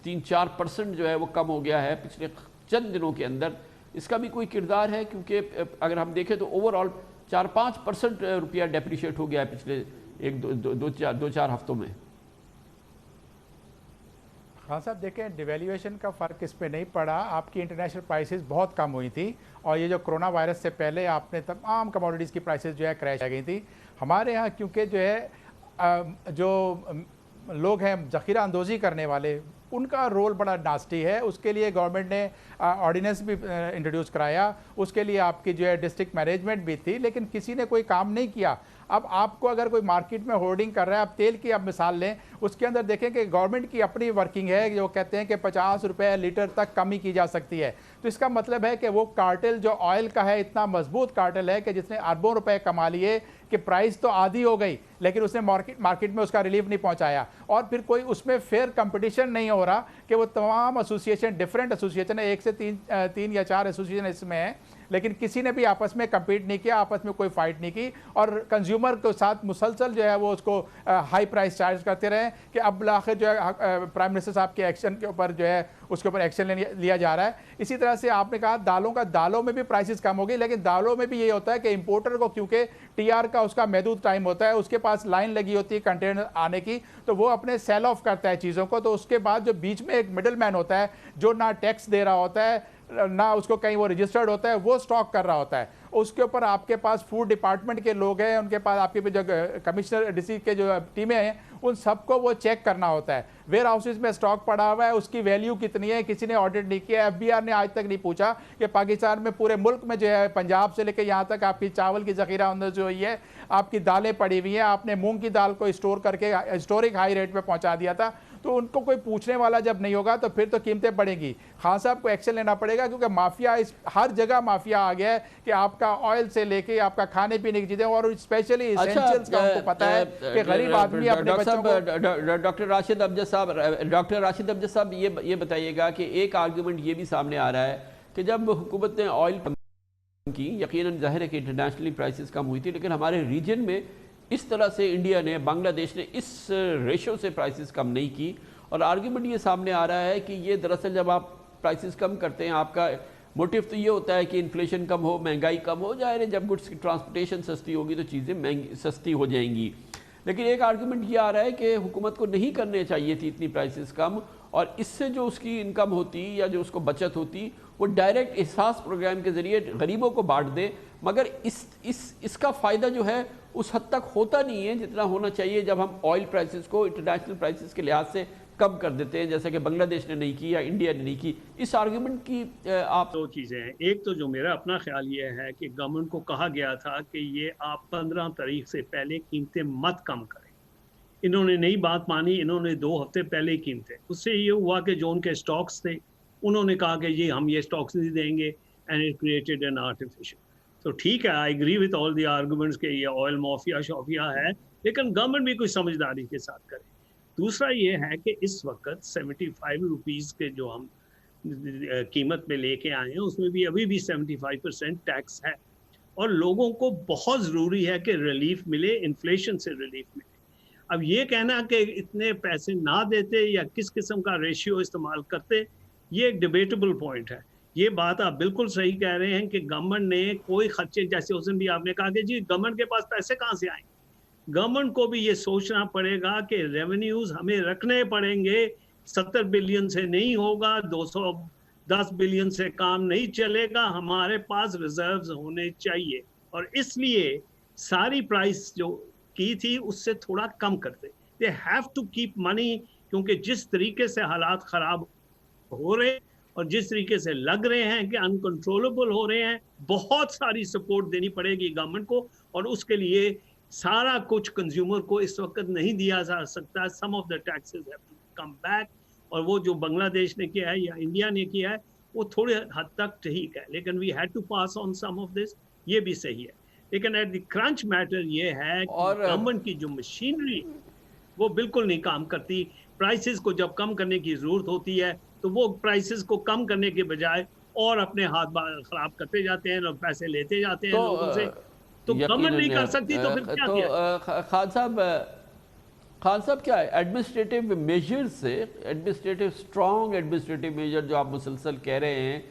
[SPEAKER 4] 3-4% جو ہے وہ کم ہو گیا ہے پچھلے چند دنوں کے اندر، اس کا بھی کوئی کردار ہے؟ کیونکہ اگر ہم دیکھیں تو اوور آل 4-5% روپیہ ڈیپریشیٹ ہو گیا ہے پچھلے 2-4 ہفتوں میں.
[SPEAKER 16] خان صاحب دیکھیں، ڈیویلیویشن کا فرق اس پہ نہیں پڑا. آپ کی انٹرنیشنل پرائسز بہت کم ہوئی تھی، اور یہ جو کرونا وائرس سے پہلے آپ نے تمام کموڈیٹیز کی پرائسز جو ہے کریش آ گئی تھی. ہمارے ہاں کیونکہ جو ہے جو لوگ ہیں ذخیرہ اندوزی کرنے والے، ان کا رول بڑا ناسٹی ہے. اس کے لیے گورنمنٹ نے آرڈیننس بھی انٹروڈیوس کرایا، اس کے لیے آپ کی جو ہے ڈسٹرکٹ مینجمنٹ بھی تھی، لیکن کسی نے کوئی کام نہیں کیا. اب آپ کو اگر کوئی مارکیٹ میں ہولڈنگ کر رہا ہے، آپ تیل کی اب مثال لیں، اس کے اندر دیکھیں کہ گورنمنٹ کی اپنی ورکنگ ہے جو کہتے ہیں کہ 50 روپے لیٹر تک کمی کی جا سکتی ہے. تو اس کا مطلب ہے کہ وہ کارٹل جو آئل کا ہے اتنا مضبوط کارٹل ہے کہ جس نے اربوں روپے کما لیے کہ پرائز تو آدھی ہو گئی، لیکن اس نے مارکیٹ میں اس کا ریلیف نہیں پہنچایا. اور پھر کوئی اس میں فیئر کمپٹیشن نہیں ہو رہا کہ وہ تمام ایسوسیشن، ڈفرینٹ ایسوسیشن ہے، 1 سے 3 یا 4 ایسوسیشن اس میں ہیں، لیکن کسی نے بھی آپس میں کمپیٹ نہیں کیا، آپس میں کوئی فائٹ نہیں کی، اور کنزیومر کے ساتھ مسلسل جو ہے وہ اس کو ہائی پرائس چارج کرتے رہے کہ اب بالآخر جو ہے پرائم منسٹر صاحب کے ایکشن کے اوپر جو ہے اس کے اوپر ایکشن لیا جا رہا ہے. اسی طرح سے آپ نے کہا دالوں میں بھی پرائسز کم ہو گئی، لیکن دالوں میں بھی یہ ہوتا ہے کہ امپورٹر کو کیونکہ ٹی آر کا اس کا محدود ٹائم ہوتا ہے، اس کے پاس لائن لگی ہوتی ہے کنٹینر آنے کی، تو وہ اپنے سیل آف کرتا ہے چیزوں کو. تو اس کے بعد جو بیچ میں ایک مڈل مین ہوتا ہے جو نہ ٹیکس دے رہا ہوتا ہے، ना उसको कहीं वो रजिस्टर्ड होता है, वो स्टॉक कर रहा होता है। उसके ऊपर आपके पास फूड डिपार्टमेंट के लोग हैं, उनके पास आपके जो कमिश्नर डीसी के जो टीमें हैं, उन सबको वो चेक करना होता है। वेयर हाउसेज में स्टॉक पड़ा हुआ है, उसकी वैल्यू कितनी है, किसी ने ऑडिट नहीं किया। FBR ने आज तक नहीं पूछा कि पाकिस्तान में पूरे मुल्क में जो है, पंजाब से लेकर यहाँ तक आपकी चावल की ज़ख़ीरा अंदर जो हुई है, आपकी दालें पड़ी हुई हैं, आपने मूंग की दाल को स्टोर करके हिस्टोरिक हाई रेट पे पहुँचा दिया था, तो उनको कोई पूछने वाला जब नहीं होगा तो फिर तो कीमतें बढ़ेंगी। खान साहब को एक्शन लेना पड़ेगा, क्योंकि माफिया हर जगह माफिया आ गया है कि आपका ऑयल से लेके आपका खाने पीने की चीज़ें और स्पेशली एसेंशियल्स का हमको पता है कि गरीब आदमी अपने बच्चों को।
[SPEAKER 4] डॉक्टर राशिद अमजद साहब ये बताइएगा कि एक आर्गूमेंट ये भी सामने आ रहा है कि जब हुकूमत ने ऑयल की, यकीनन ज़ाहिर है कि इंटरनेशनली प्राइसेस कम हुई थी, लेकिन हमारे रीजन में इस तरह से इंडिया ने, बांग्लादेश ने इस रेशो से प्राइसेस कम नहीं की। और आर्गुमेंट ये सामने आ रहा है कि ये दरअसल जब आप प्राइसेस कम करते हैं, आपका मोटिव तो ये होता है कि इन्फ्लेशन कम हो, महंगाई कम हो जाए, जब गुड्स की ट्रांसपोर्टेशन सस्ती होगी तो चीज़ें महंगी सस्ती हो जाएंगी। लेकिन एक आर्गुमेंट ये आ रहा है कि हुकूमत को नहीं करने चाहिए थी इतनी प्राइसेस कम, और इससे जो उसकी इनकम होती या जो उसको बचत होती वो डायरेक्ट एहसास प्रोग्राम के ज़रिए गरीबों को बांट दे। मगर इसका फ़ायदा जो है उस हद तक होता नहीं है जितना होना चाहिए जब हम ऑयल प्राइसेस को इंटरनेशनल प्राइसेस के लिहाज से कम कर देते हैं, जैसा कि बांग्लादेश ने नहीं की या इंडिया ने नहीं की। इस आर्गुमेंट की आप
[SPEAKER 17] दो चीज़ें हैं। एक तो जो मेरा अपना ख्याल ये है कि गवर्नमेंट को कहा गया था कि ये आप 15 तारीख से पहले कीमतें मत कम करें। इन्होंने नई बात मानी, इन्होंने 2 हफ्ते पहले कीमतें, उससे ये हुआ कि जो उनके स्टॉक्स थे उन्होंने कहा कि ये हम ये स्टॉक्स नहीं देंगे, and it created an artificial. तो ठीक है, I agree with all the arguments के ये ऑयल माफिया शॉफिया है, लेकिन गवर्नमेंट भी कुछ समझदारी के साथ करे। दूसरा ये है कि इस वक्त 75 रुपीज़ के जो हम कीमत में लेके आए हैं उसमें भी अभी भी 75% टैक्स है, और लोगों को बहुत ज़रूरी है कि रिलीफ मिले, इन्फ्लेशन से रिलीफ मिले। अब ये कहना कि इतने पैसे ना देते या किस किस्म का रेशियो इस्तेमाल करते, ये एक डिबेटेबल पॉइंट है। ये बात आप बिल्कुल सही कह रहे हैं कि गवर्नमेंट ने कोई खर्चे, जैसे उस दिन भी आपने कहा कि जी गवर्नमेंट के पास पैसे कहाँ से आएंगे, गवर्नमेंट को भी ये सोचना पड़ेगा कि रेवेन्यूज हमें रखने पड़ेंगे। 70 बिलियन से नहीं होगा, 210 बिलियन से काम नहीं चलेगा, हमारे पास रिजर्व्स होने चाहिए। और इसलिए सारी प्राइस जो की थी उससे थोड़ा कम करते, they have to keep money, क्योंकि जिस तरीके से हालात ख़राब हो रहे और जिस तरीके से लग रहे हैं कि अनकंट्रोलेबल हो रहे हैं, बहुत सारी सपोर्ट देनी पड़ेगी गवर्नमेंट को, और उसके लिए सारा कुछ कंज्यूमर को इस वक्त नहीं दिया जा सकता। Some of the taxes have to come back, और वो जो बांग्लादेश ने किया है या इंडिया ने किया है वो थोड़े हद तक ठीक है, लेकिन we had to pass on some of this, ये भी सही है। लेकिन एट द क्रंच मैटर ये है कि गवर्नमेंट की जो मशीनरी वो बिल्कुल नहीं काम करती। प्राइसेस को जब कम करने की जरूरत होती है तो वो प्राइसेस को कम करने के बजाय और अपने हाथ खराब करते जाते हैं और पैसे लेते जाते हैं लोगों से। तो गवर्नमेंट नहीं कर सकती तो फिर क्या किया?
[SPEAKER 4] खान साहब क्या है एडमिनिस्ट्रेटिव मेजर से, स्ट्रॉन्ग एडमिनिस्ट्रेटिव मेजर जो आप मुसलसल कह रहे हैं,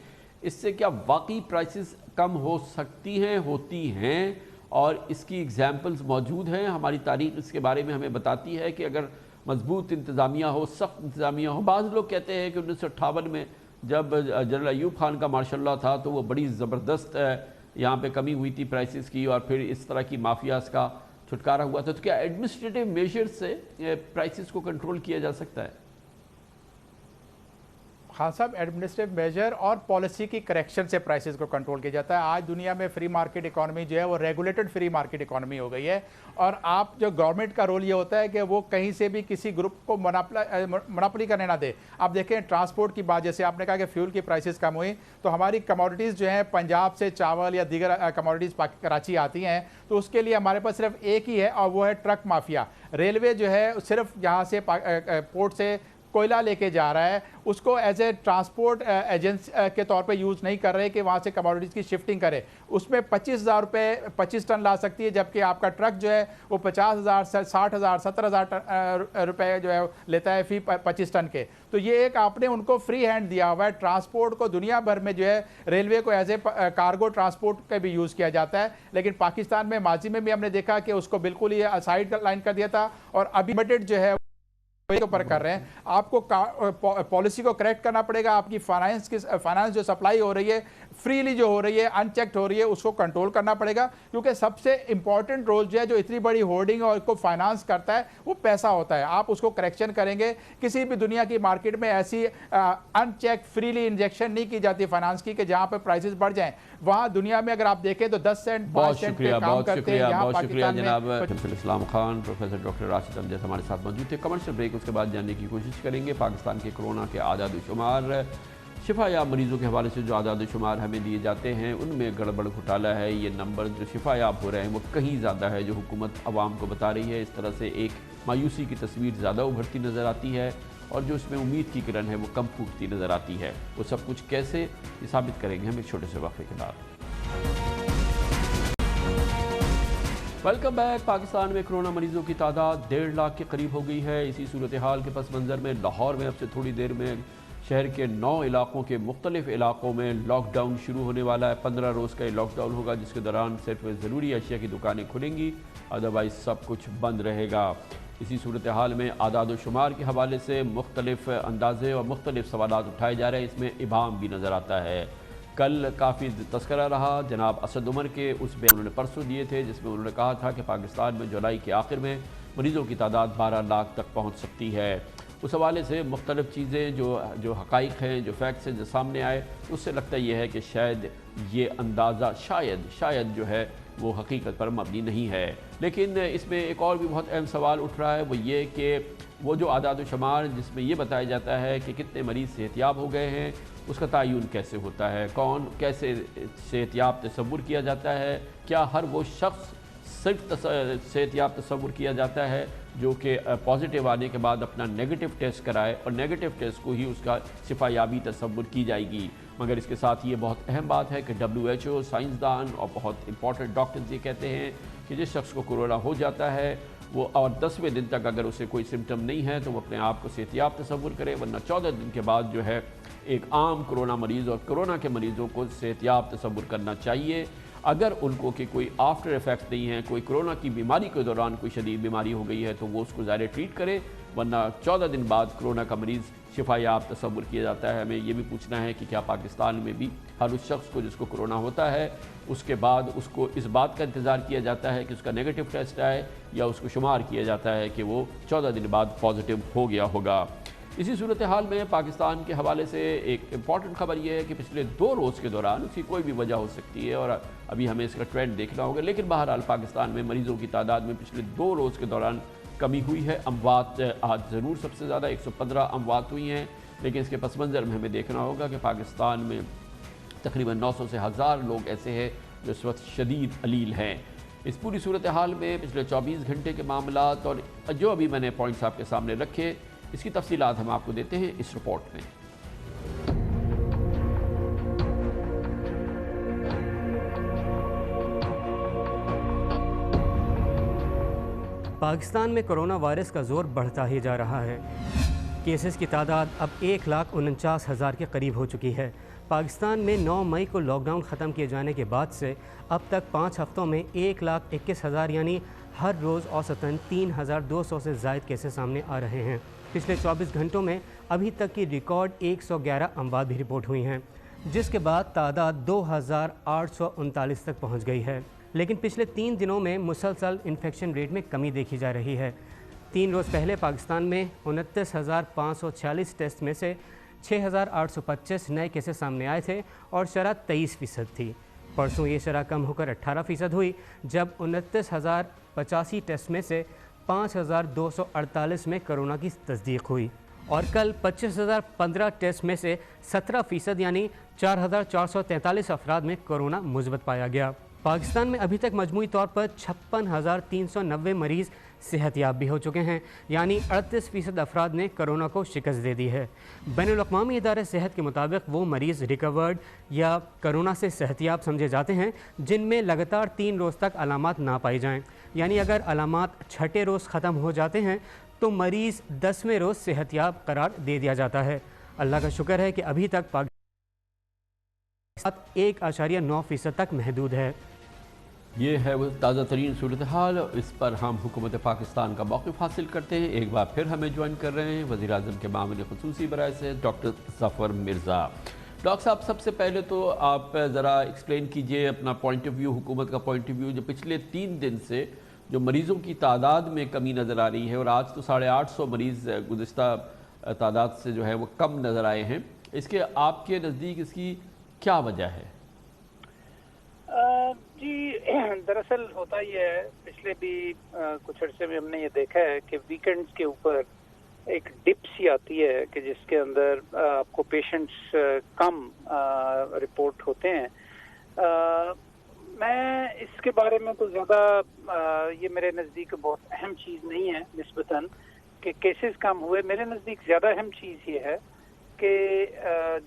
[SPEAKER 4] इससे क्या वाकई प्राइसेस कम हो सकती हैं, होती हैं, और इसकी एग्जाम्पल्स मौजूद हैं? हमारी तारीख इसके बारे में हमें बताती है कि अगर मजबूत इंतज़ामिया हो, सख्त इंतज़ामिया हो। बाज़ लोग कहते हैं कि 1958 में जब जनरल अयूब खान का मार्शल लॉ था तो वो बड़ी ज़बरदस्त यहाँ पे कमी हुई थी प्राइसेस की, और फिर इस तरह की माफियाज का छुटकारा हुआ था। तो क्या एडमिनिस्ट्रेटिव मेजर से प्राइसेस को कंट्रोल किया जा सकता है?
[SPEAKER 16] हाँ साहब, एडमिनिस्ट्रेटिव मेजर और पॉलिसी की करेक्शन से प्राइसेस को कंट्रोल किया जाता है। आज दुनिया में फ्री मार्केट इकोनॉमी जो है वो रेगुलेटेड फ्री मार्केट इकोनॉमी हो गई है, और आप जो गवर्नमेंट का रोल ये होता है कि वो कहीं से भी किसी ग्रुप को मोनोपोली करने ना दे। आप देखें ट्रांसपोर्ट की बात, जैसे आपने कहा कि फ्यूल की प्राइसेस कम हुई, तो हमारी कमोडिटीज़ जो हैं पंजाब से चावल या दीगर कमोडिटीज़ कराची आती हैं, तो उसके लिए हमारे पास सिर्फ एक ही है और वो है ट्रक माफिया। रेलवे जो है सिर्फ यहाँ से पोर्ट से कोयला लेके जा रहा है, उसको एज ए ट्रांसपोर्ट एजेंसी के तौर पे यूज़ नहीं कर रहे कि वहाँ से कमोडिटीज़ की शिफ्टिंग करे। उसमें 25,000 रुपये 25 टन ला सकती है, जबकि आपका ट्रक जो है वो 50,000 से 60,000 70,000 रुपये जो है लेता है फी 25 टन के। तो ये एक आपने उनको फ्री हैंड दिया हुआ है। ट्रांसपोर्ट को दुनिया भर में जो है रेलवे को एज ए कार्गो ट्रांसपोर्ट का भी यूज़ किया जाता है, लेकिन पाकिस्तान में माजी में भी हमने देखा कि उसको बिल्कुल ही साइड लाइन कर दिया था, और अभी लिमिटेड जो है के ऊपर कर रहे हैं। आपको पॉलिसी को करेक्ट करना पड़ेगा, आपकी फाइनेंस जो सप्लाई हो रही है फ्रीली जो हो रही है, अनचेक्ड हो रही है, उसको कंट्रोल करना पड़ेगा, क्योंकि सबसे इंपॉर्टेंट रोल जो है जो इतनी बड़ी होर्डिंग और को फाइनेंस करता है वो पैसा होता है। आप उसको करेक्शन करेंगे। किसी भी दुनिया की मार्केट में ऐसी अनचेक फ्रीली इंजेक्शन नहीं की जाती फाइनेंस की कि जहां पर प्राइसेस बढ़ जाएं। वहां दुनिया में अगर आप देखें तो 10 सेंट 5 सेंट पे काम करते हैं। यहाँ पाकिस्तान में
[SPEAKER 4] जनाब इस्लाम खान, प्रोफेसर डॉक्टर राशिद अमजद हमारे साथ मौजूद थे। कमर्शियल ब्रेक, उसके बाद जानने की कोशिश करेंगे पाकिस्तान के कोरोना के आदाद शुमार, शिफा याब मरीज़ों के हवाले से जो आदाद शुमार हमें दिए जाते हैं उनमें गड़बड़ घोटाला है। ये नंबर जो शिफा याब हो रहे हैं वो कहीं ज़्यादा है जो हुकूमत अवाम को बता रही है। इस तरह से एक मायूसी की तस्वीर ज़्यादा उभरती नज़र आती है और जो उसमें उम्मीद की किरण है वो कम फूटती नज़र आती है। वो सब कुछ कैसे ये साबित करेंगे हम एक छोटे से वक्फे के बाद। Welcome back. पाकिस्तान में कोरोना मरीजों की तादाद 1.5 लाख के करीब हो गई है। इसी सूरत हाल के पस मंज़र में लाहौर में अब से थोड़ी देर में शहर के 9 इलाकों के मुख्तलिफ इलाकों में लॉकडाउन शुरू होने वाला है। 15 रोज़ का ये लॉकडाउन होगा जिसके दौरान सिर्फ ज़रूरी अशिया की दुकानें खुलेंगी, अदरवाइज़ सब कुछ बंद रहेगा। इसी सूरत हाल में आदाद शुमार के हवाले से मुख्तलिफ अंदाजे और मुख्तलिफ सवालात उठाए जा रहे हैं। इसमें इबाम भी नज़र आता है। कल काफ़ी तस्करा रहा जनाब असद उमर के, उस बयान उन्होंने परसों दिए थे जिसमें उन्होंने कहा था कि पाकिस्तान में जुलाई के आखिर में मरीज़ों की तादाद 12 लाख तक पहुँच सकती है। उस हवाले से मुख्तलिफ चीज़ें जो हक़ाइक़ हैं, जो फैक्ट्स हैं जो सामने आए, उससे लगता यह है कि शायद ये अंदाज़ा शायद जो है वो हकीकत पर मबनी नहीं है। लेकिन इसमें एक और भी बहुत अहम सवाल उठ रहा है, वो ये कि वो जो आदाद शुमार जिसमें ये बताया जाता है कि कितने मरीज़ सेहतियाब हो गए हैं उसका तयन कैसे होता है, कौन कैसे सेहतियाब तसव्वुर किया जाता है, क्या हर वो शख्स सिर्फ सेहतियाब तसव्वुर किया जाता है जो कि पॉजिटिव आने के बाद अपना नेगेटिव टेस्ट कराए और नेगेटिव टेस्ट को ही उसका शिफायाबी तसव्वुर की जाएगी। मगर इसके साथ ये बहुत अहम बात है कि WHO, साइंसदान और बहुत इंपॉर्टेंट डॉक्टर्स ये कहते हैं कि जिस शख्स को कोरोना हो जाता है वो और 10वें दिन तक अगर उसे कोई सिम्टम नहीं है तो वो अपने आप को सेहतियाब तसव्वुर करे, वरना 14 दिन के बाद जो है एक आम कोरोना मरीज़ और कोरोना के मरीज़ों को सेहतियाब तसव्वुर करना चाहिए। अगर उनको कि कोई आफ्टर इफ़ेक्ट नहीं है, कोई कोरोना की बीमारी के दौरान कोई शदीद बीमारी हो गई है तो वो उसको ज़ाहिर ट्रीट करे, वरना 14 दिन बाद कोरोना का मरीज़ शिफायाब तसव्वुर किया जाता है। हमें ये भी पूछना है कि क्या पाकिस्तान में भी हर उस शख्स को जिसको कोरोना होता है उसके बाद उसको इस बात का इंतज़ार किया जाता है कि उसका नेगेटिव टेस्ट आए या उसको शुमार किया जाता है कि वो 14 दिन बाद पॉजिटिव हो गया होगा। इसी सूरत हाल में पाकिस्तान के हवाले से एक इम्पॉर्टेंट खबर यह है कि पिछले 2 रोज़ के दौरान उसकी कोई भी वजह हो सकती है और अभी हमें इसका ट्रेंड देखना होगा, लेकिन बहरहाल पाकिस्तान में मरीज़ों की तादाद में पिछले 2 रोज़ के दौरान कमी हुई है। अमवात आज ज़रूर सबसे ज़्यादा 115 अमवात हुई हैं, लेकिन इसके पस मंज़र में हमें देखना होगा कि पाकिस्तान में तकरीबन 900 से 1000 लोग ऐसे हैं जो इस वक्त शदीद अलील हैं। इस पूरी सूरत हाल में पिछले 24 घंटे के मामलात और जो अभी मैंने पॉइंट्स आपके सामने रखे इसकी तफसीलात हम आपको देते हैं इस रिपोर्ट में।
[SPEAKER 8] पाकिस्तान में कोरोना वायरस का जोर बढ़ता ही जा रहा है। केसेस की तादाद अब 1,49,000 के करीब हो चुकी है। पाकिस्तान में 9 मई को लॉकडाउन ख़त्म किए जाने के बाद से अब तक 5 हफ्तों में 1,21,000 यानी हर रोज़ औसतन 3,200 से ज़ायद केसेस सामने आ रहे हैं। पिछले 24 घंटों में अभी तक की रिकॉर्ड 111 अमवात भी रिपोर्ट हुई हैं, जिसके बाद तादाद 2,839 तक पहुंच गई है। लेकिन पिछले 3 दिनों में मुसलसल इन्फेक्शन रेट में कमी देखी जा रही है। 3 रोज़ पहले पाकिस्तान में 29,546 टेस्ट में से 6,825 नए केसेस सामने आए थे और शरह 23% थी। परसों ये शरह कम होकर 18% हुई जब 29,085 टेस्ट में से 5,248 में कोरोना की तस्दीक हुई और कल 25,015 टेस्ट में से 17% यानी 4,443 अफराद में कोरोना मुस्बत पाया गया। पाकिस्तान में अभी तक मजमूई तौर पर 56,390 मरीज़ सेहतियाब भी हो चुके हैं, यानी 38% अफराद ने कोरोना को शिकस्त दे दी है। बैनुल अक़वामी इदारे सेहत के मुताबिक वो मरीज़ रिकवर्ड या कोरोना से सेहतियाब समझे जाते हैं जिनमें लगातार 3 रोज़ तक अलामात ना पाई जाएँ, यानी अगर अलामात 6ठे रोज़ ख़त्म हो जाते हैं तो मरीज़ 10वें रोज़ सेहतियाब करार दे दिया जाता है। अल्लाह का शुक्र है कि अभी तक पाकिस्तान 1.9% तक महदूद है।
[SPEAKER 4] ये है वो ताज़ा तरीन सूरत हाल, इस पर हम हुकूमत पाकिस्तान का मौक़िफ़ हासिल करते हैं। एक बार फिर हमें ज्वाइन कर रहे हैं वज़ीर आज़म के मामले ख़ुसूसी बराए से डॉक्टर ज़फ़र मिर्ज़ा। डॉक्टर साहब, सबसे पहले तो आप ज़रा एक्सप्लेन कीजिए अपना पॉइंट ऑफ व्यू, हुकूमत का पॉइंट ऑफ व्यू। जो पिछले 3 दिन से जो मरीज़ों की तादाद में कमी नज़र आ रही है और आज तो 850 मरीज़ गुज़िश्ता तादाद से जो है वो कम नज़र आए हैं, इसके आपके नज़दीक इसकी क्या वजह है?
[SPEAKER 18] जी, दरअसल होता ये है, पिछले भी कुछ अर्से में हमने ये देखा है कि वीकेंड्स के ऊपर एक डिप सी आती है कि जिसके अंदर आपको पेशेंट्स कम रिपोर्ट होते हैं। मैं इसके बारे में तो ज़्यादा ये मेरे नज़दीक बहुत अहम चीज़ नहीं है निस्बतन कि केसेस कम हुए। मेरे नज़दीक ज़्यादा अहम चीज़ ये है कि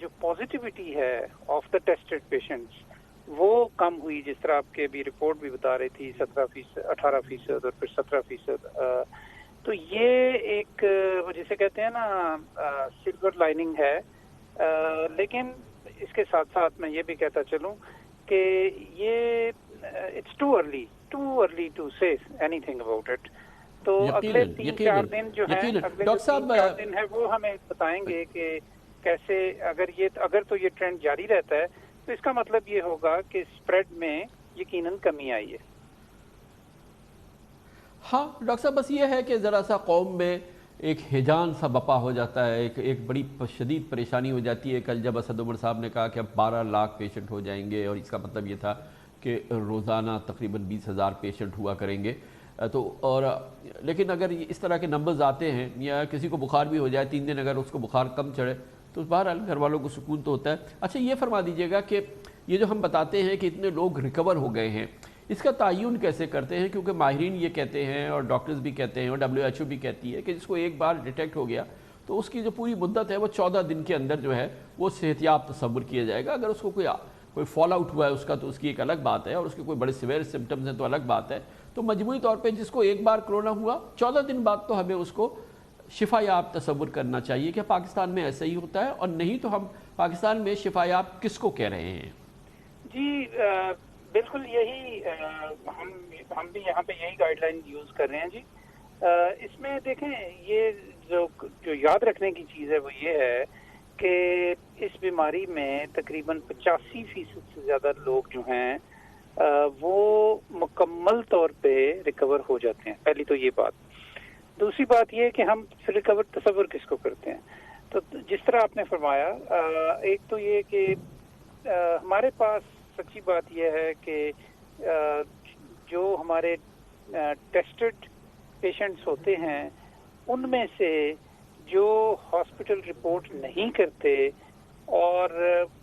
[SPEAKER 18] जो पॉजिटिविटी है ऑफ द टेस्टेड पेशेंट्स वो कम हुई। जिस तरह आपके अभी रिपोर्ट भी बता रही थी 17%, 18% और फिर 17%। तो ये एक जिसे कहते हैं ना सिल्वर लाइनिंग है। लेकिन इसके साथ साथ मैं ये भी कहता चलूं कि ये it's too early to say anything about it. तो अगले 3-4 दिन जो है, अगले 3-4 दिन है वो हमें बताएंगे कि कैसे अगर तो ये ट्रेंड जारी रहता है तो इसका मतलब ये होगा कि स्प्रेड में यकीनन कमी आई है।
[SPEAKER 4] हाँ डॉक्टर साहब, बस ये है कि ज़रा सा कौम में एक हिजान सा बपा हो जाता है, एक बड़ी शदीद परेशानी हो जाती है। कल जब असद उमर साहब ने कहा कि अब 12 लाख पेशेंट हो जाएंगे और इसका मतलब ये था कि रोज़ाना तकरीबन 20,000 पेशेंट हुआ करेंगे, तो और लेकिन अगर इस तरह के नंबर्स आते हैं या किसी को बुखार भी हो जाए 3 दिन, अगर उसको बुखार कम चढ़े तो बहरहाल घर वालों को सुकून तो होता है। अच्छा, ये फरमा दीजिएगा कि ये जो हम बताते हैं कि इतने लोग रिकवर हो गए हैं, इसका तायुन कैसे करते हैं? क्योंकि माहिरीन ये कहते हैं और डॉक्टर्स भी कहते हैं और WHO भी कहती है कि जिसको एक बार डिटेक्ट हो गया तो उसकी जो पूरी मुद्दत है वो 14 दिन के अंदर जो है वो सेहतियाब तसव्वुर किया जाएगा। अगर उसको कोई फॉल आउट हुआ है उसका तो उसकी एक अलग बात है, और उसके कोई बड़े सिवियर सिम्टम्स हैं तो अलग बात है। तो मजमूई तौर पर जिसको एक बार कोरोना हुआ 14 दिन बाद तो हमें उसको शिफायाब तसव्वुर करना चाहिए। क्या पाकिस्तान में ऐसा ही होता है? और नहीं तो हम पाकिस्तान में शिफायाब किसको कह रहे हैं?
[SPEAKER 18] जी बिल्कुल यही हम भी यहाँ पे यही गाइडलाइन यूज कर रहे हैं जी। इसमें देखें, ये जो याद रखने की चीज़ है वो ये है कि इस बीमारी में तकरीबन 85% से ज़्यादा लोग जो हैं वो मुकम्मल तौर पे रिकवर हो जाते हैं। पहली तो ये बात। दूसरी बात ये कि हम फिर रिकवर तसव्वुर किसको करते हैं? तो जिस तरह आपने फरमाया, एक तो ये कि हमारे पास सच्ची बात यह है कि जो हमारे टेस्टेड पेशेंट्स होते हैं उनमें से जो हॉस्पिटल रिपोर्ट नहीं करते और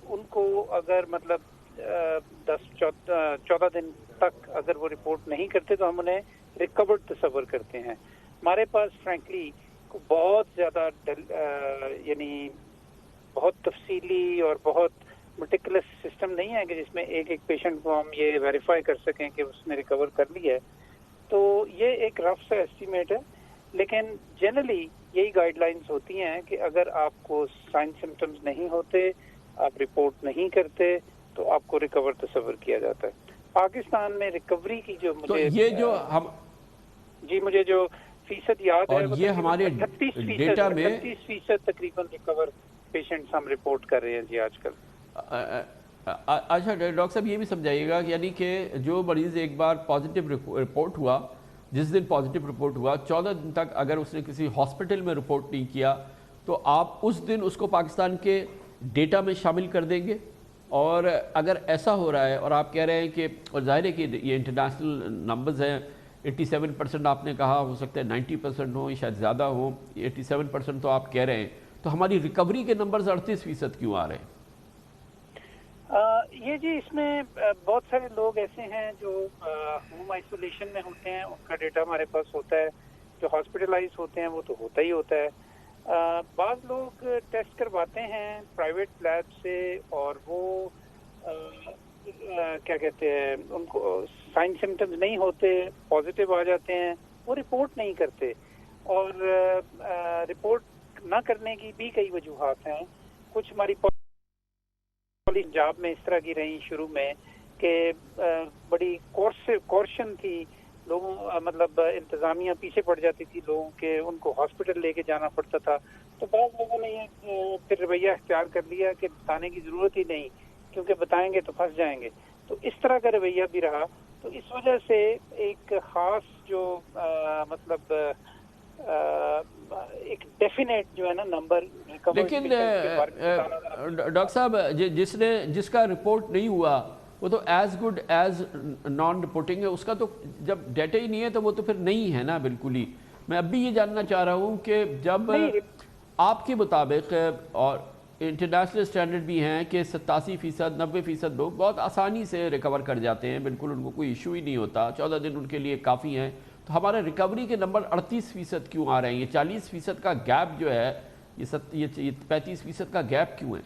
[SPEAKER 18] उनको अगर मतलब 10-14 दिन तक अगर वो रिपोर्ट नहीं करते तो हम उन्हें रिकवर्ड तसव्वुर करते हैं। हमारे पास फ्रैंकली बहुत ज़्यादा यानी बहुत तफसीली और बहुत मटिकुलस सिस्टम नहीं है कि जिसमें एक पेशेंट को हम ये वेरीफाई कर सकें कि उसने रिकवर कर लिया है। तो ये एक रफ सा एस्टीमेट है, लेकिन जनरली यही गाइडलाइंस होती हैं कि अगर आपको साइन सिम्टम्स नहीं होते, आप रिपोर्ट नहीं करते, तो आपको रिकवर तसव्वुर किया जाता है। पाकिस्तान में रिकवरी की जो मुझे
[SPEAKER 4] तो ये जो हम
[SPEAKER 18] मुझे जो फीसद याद है,
[SPEAKER 4] ये हमारे डेटा में
[SPEAKER 18] 38% तकरीबन रिकवर पेशेंट्स हम रिपोर्ट कर रहे हैं जी आजकल।
[SPEAKER 4] अच्छा डॉक्टर साहब, ये भी समझाइएगा यानी कि जो मरीज़ एक बार पॉजिटिव रिपोर्ट हुआ, जिस दिन पॉजिटिव रिपोर्ट हुआ 14 दिन तक अगर उसने किसी हॉस्पिटल में रिपोर्ट नहीं किया तो आप उस दिन उसको पाकिस्तान के डेटा में शामिल कर देंगे? और अगर ऐसा हो रहा है और आप कह रहे हैं कि, और जाहिर है कि ये इंटरनेशनल नंबर्स हैं, 87% आपने कहा, हो सकता है 90% हो, शायद ज़्यादा हो, 87% तो आप कह रहे हैं, तो हमारी रिकवरी के नंबर्स 38% क्यों आ रहे हैं?
[SPEAKER 18] ये जी इसमें बहुत सारे लोग ऐसे हैं जो होम आइसोलेशन में होते हैं, उनका डेटा हमारे पास होता है। जो हॉस्पिटलाइज होते हैं वो तो होता ही होता है। बाज़ लोग टेस्ट करवाते हैं प्राइवेट लैब से और वो क्या कहते हैं, उनको साइन सिम्टम्स नहीं होते, पॉजिटिव आ जाते हैं, वो रिपोर्ट नहीं करते। और रिपोर्ट ना करने की भी कई वजूहात हैं। कुछ हमारी पंजाब में इस तरह की रही शुरू में کہ بڑی کورشن تھی لوگوں مطلب انتظامیہ پیچھے پڑ جاتی تھی لوگوں کے، ان کو ہاسپٹل لے کے جانا پڑتا تھا. تو بعض لوگوں نے یہ پھر رویہ اختیار کر لیا کہ بتانے کی ضرورت ہی نہیں، کیونکہ بتائیں گے تو پھنس جائیں گے. تو اس طرح کا رویہ بھی رہا. تو اس وجہ سے ایک خاص جو مطلب ایک ڈیفینیٹ جو ہے نا نمبر.
[SPEAKER 4] لیکن ڈاکٹر صاحب جس کا رپورٹ نہیں ہوا وہ تو as good as non reporting ہے، اس کا تو جب ڈیٹا ہی نہیں ہے تو وہ تو پھر نہیں ہے نا بالکل ہی. میں اب بھی یہ جاننا چاہ رہا ہوں کہ جب آپ کے مطابق اور انٹرنیشنل سٹینڈرڈ بھی ہیں کہ 87%، 90% لوگ بہت آسانی سے ریکور کر جاتے ہیں، بالکل ان کو کوئی ایشو ہی نہیں ہوتا، 14 دن ان کے لیے کافی ہیں. تو ہمارے ریکوری کے نمبر 38% کیوں آ رہے ہیں؟ یہ 40% کا گیپ جو ہے، یہ 35% کا گیپ کیوں ہے؟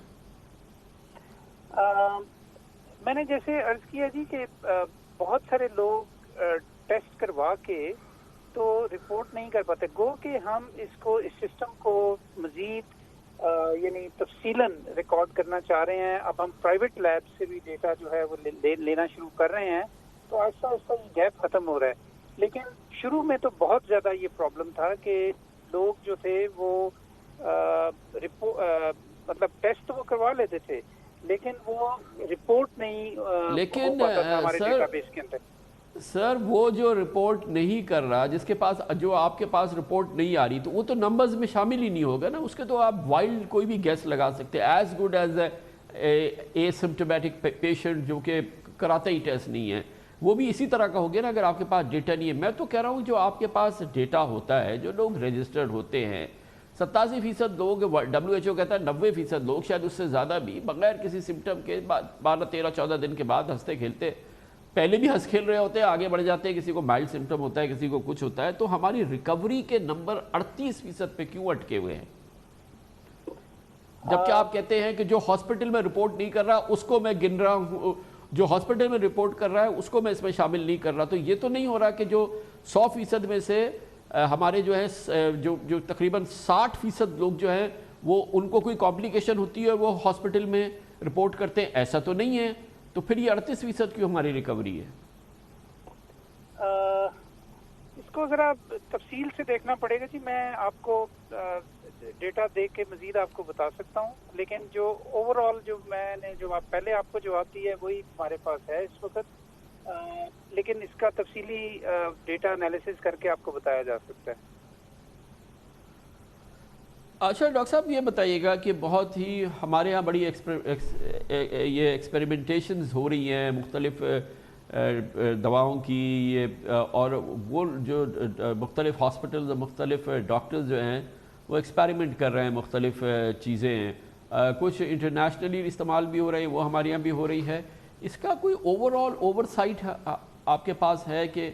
[SPEAKER 18] میں نے جیسے عرض کیا جی کہ بہت سارے لوگ ٹیسٹ کروا کے تو رپورٹ نہیں کر پاتے. گو کہ ہم اس سسٹم کو مزید یعنی تفصیلاً ریکارڈ کرنا چاہ رہے ہیں. اب ہم پرائیویٹ لیب سے بھی ڈیٹا جو ہے وہ لینا شروع کر رہے ہیں. تو آہستہ آہستہ یہ گیپ ختم ہو رہا ہے. لیکن شروع میں تو بہت زیادہ یہ پرابلم تھا کہ لوگ جو تھے وہ مطلب ٹیسٹ تو وہ کروا لیتے تھے لیکن وہ رپورٹ نہیں
[SPEAKER 4] لیکن
[SPEAKER 18] ہمارے ڈیٹا بیس کے اندر.
[SPEAKER 4] سر وہ جو رپورٹ نہیں کر رہا، جس کے پاس جو آپ کے پاس رپورٹ نہیں آ رہی، تو وہ تو نمبرز میں شامل ہی نہیں ہوگا نا. اس کے تو آپ وائلڈ کوئی بھی گیس لگا سکتے ہیں. As good as a symptomatic patient جو کہ کراتا ہی ٹیسٹ نہیں ہے، وہ بھی اسی طرح کا ہوگا نا اگر آپ کے پاس ڈیٹا نہیں ہے. میں تو کہہ رہا ہوں جو آپ کے پاس ڈیٹا ہوتا ہے، جو لوگ رجسٹرڈ ہوتے ہیں، 87% لوگ، WHO کہتا ہے 90% لوگ، شاید اس سے زیادہ بھی، بغیر کسی سمٹم کے 12، 13، 14 دن کے بعد ہنستے کھیلتے، پہلے بھی ہنس کھیل رہے ہوتے ہیں، آگے بڑھ جاتے ہیں. کسی کو مائلڈ سمٹم ہوتا ہے، کسی کو کچھ ہوتا ہے. تو ہماری ریکوری کے نمبر 38% پہ کیوں اٹکے ہوئے ہیں؟ جبکہ آپ کہتے ہیں کہ جو ہاسپٹل میں رپورٹ نہیں کر رہا اس کو میں گن رہا ہوں، جو ہاسپٹل میں رپورٹ کر رہا ہے اس کو میں اس میں شامل نہیں کر رہا. تو یہ تو نہیں ہو رہا کہ جو 100% میں سے ہمارے جو ہے جو تقریباً 60% لوگ جو ہیں وہ ان کو کوئی کمپلیکیشن ہوتی ہے اور وہ ہاسپٹل میں رپورٹ کرتے ہیں؟ ایسا تو نہیں ہے. تو پھر یہ 38% کیوں ہماری ریکوری ہے؟
[SPEAKER 18] اس کو ذرا تفصیل سے دیکھنا پڑے گا جی. میں آپ کو ڈیٹا دیکھ کے مزید آپ کو بتا سکتا ہوں، لیکن جو اوور آل جو میں نے جو پہلے آپ کو جواب دی ہے وہی ہمارے پاس ہے اس وقت. لیکن اس کا تفصیلی ڈیٹا انالیسس کر کے آپ کو بتایا جا سکتا ہے.
[SPEAKER 4] اچھا ڈاکٹر صاحب یہ بتائیے گا کہ بہت ہی ہمارے ہاں بڑی یہ ایکسپیریمنٹیشنز ہو رہی ہیں مختلف دواؤں کی، یہ اور وہ جو مختلف ہاسپٹلز اور مختلف ڈاکٹرز جو ہیں وہ ایکسپیریمنٹ کر رہے ہیں، مختلف چیزیں ہیں، کچھ انٹرنیشنلی استعمال بھی ہو رہی ہے، وہ ہمارے یہاں بھی ہو رہی ہے. اس کا کوئی اوور سائٹ آپ کے پاس ہے کہ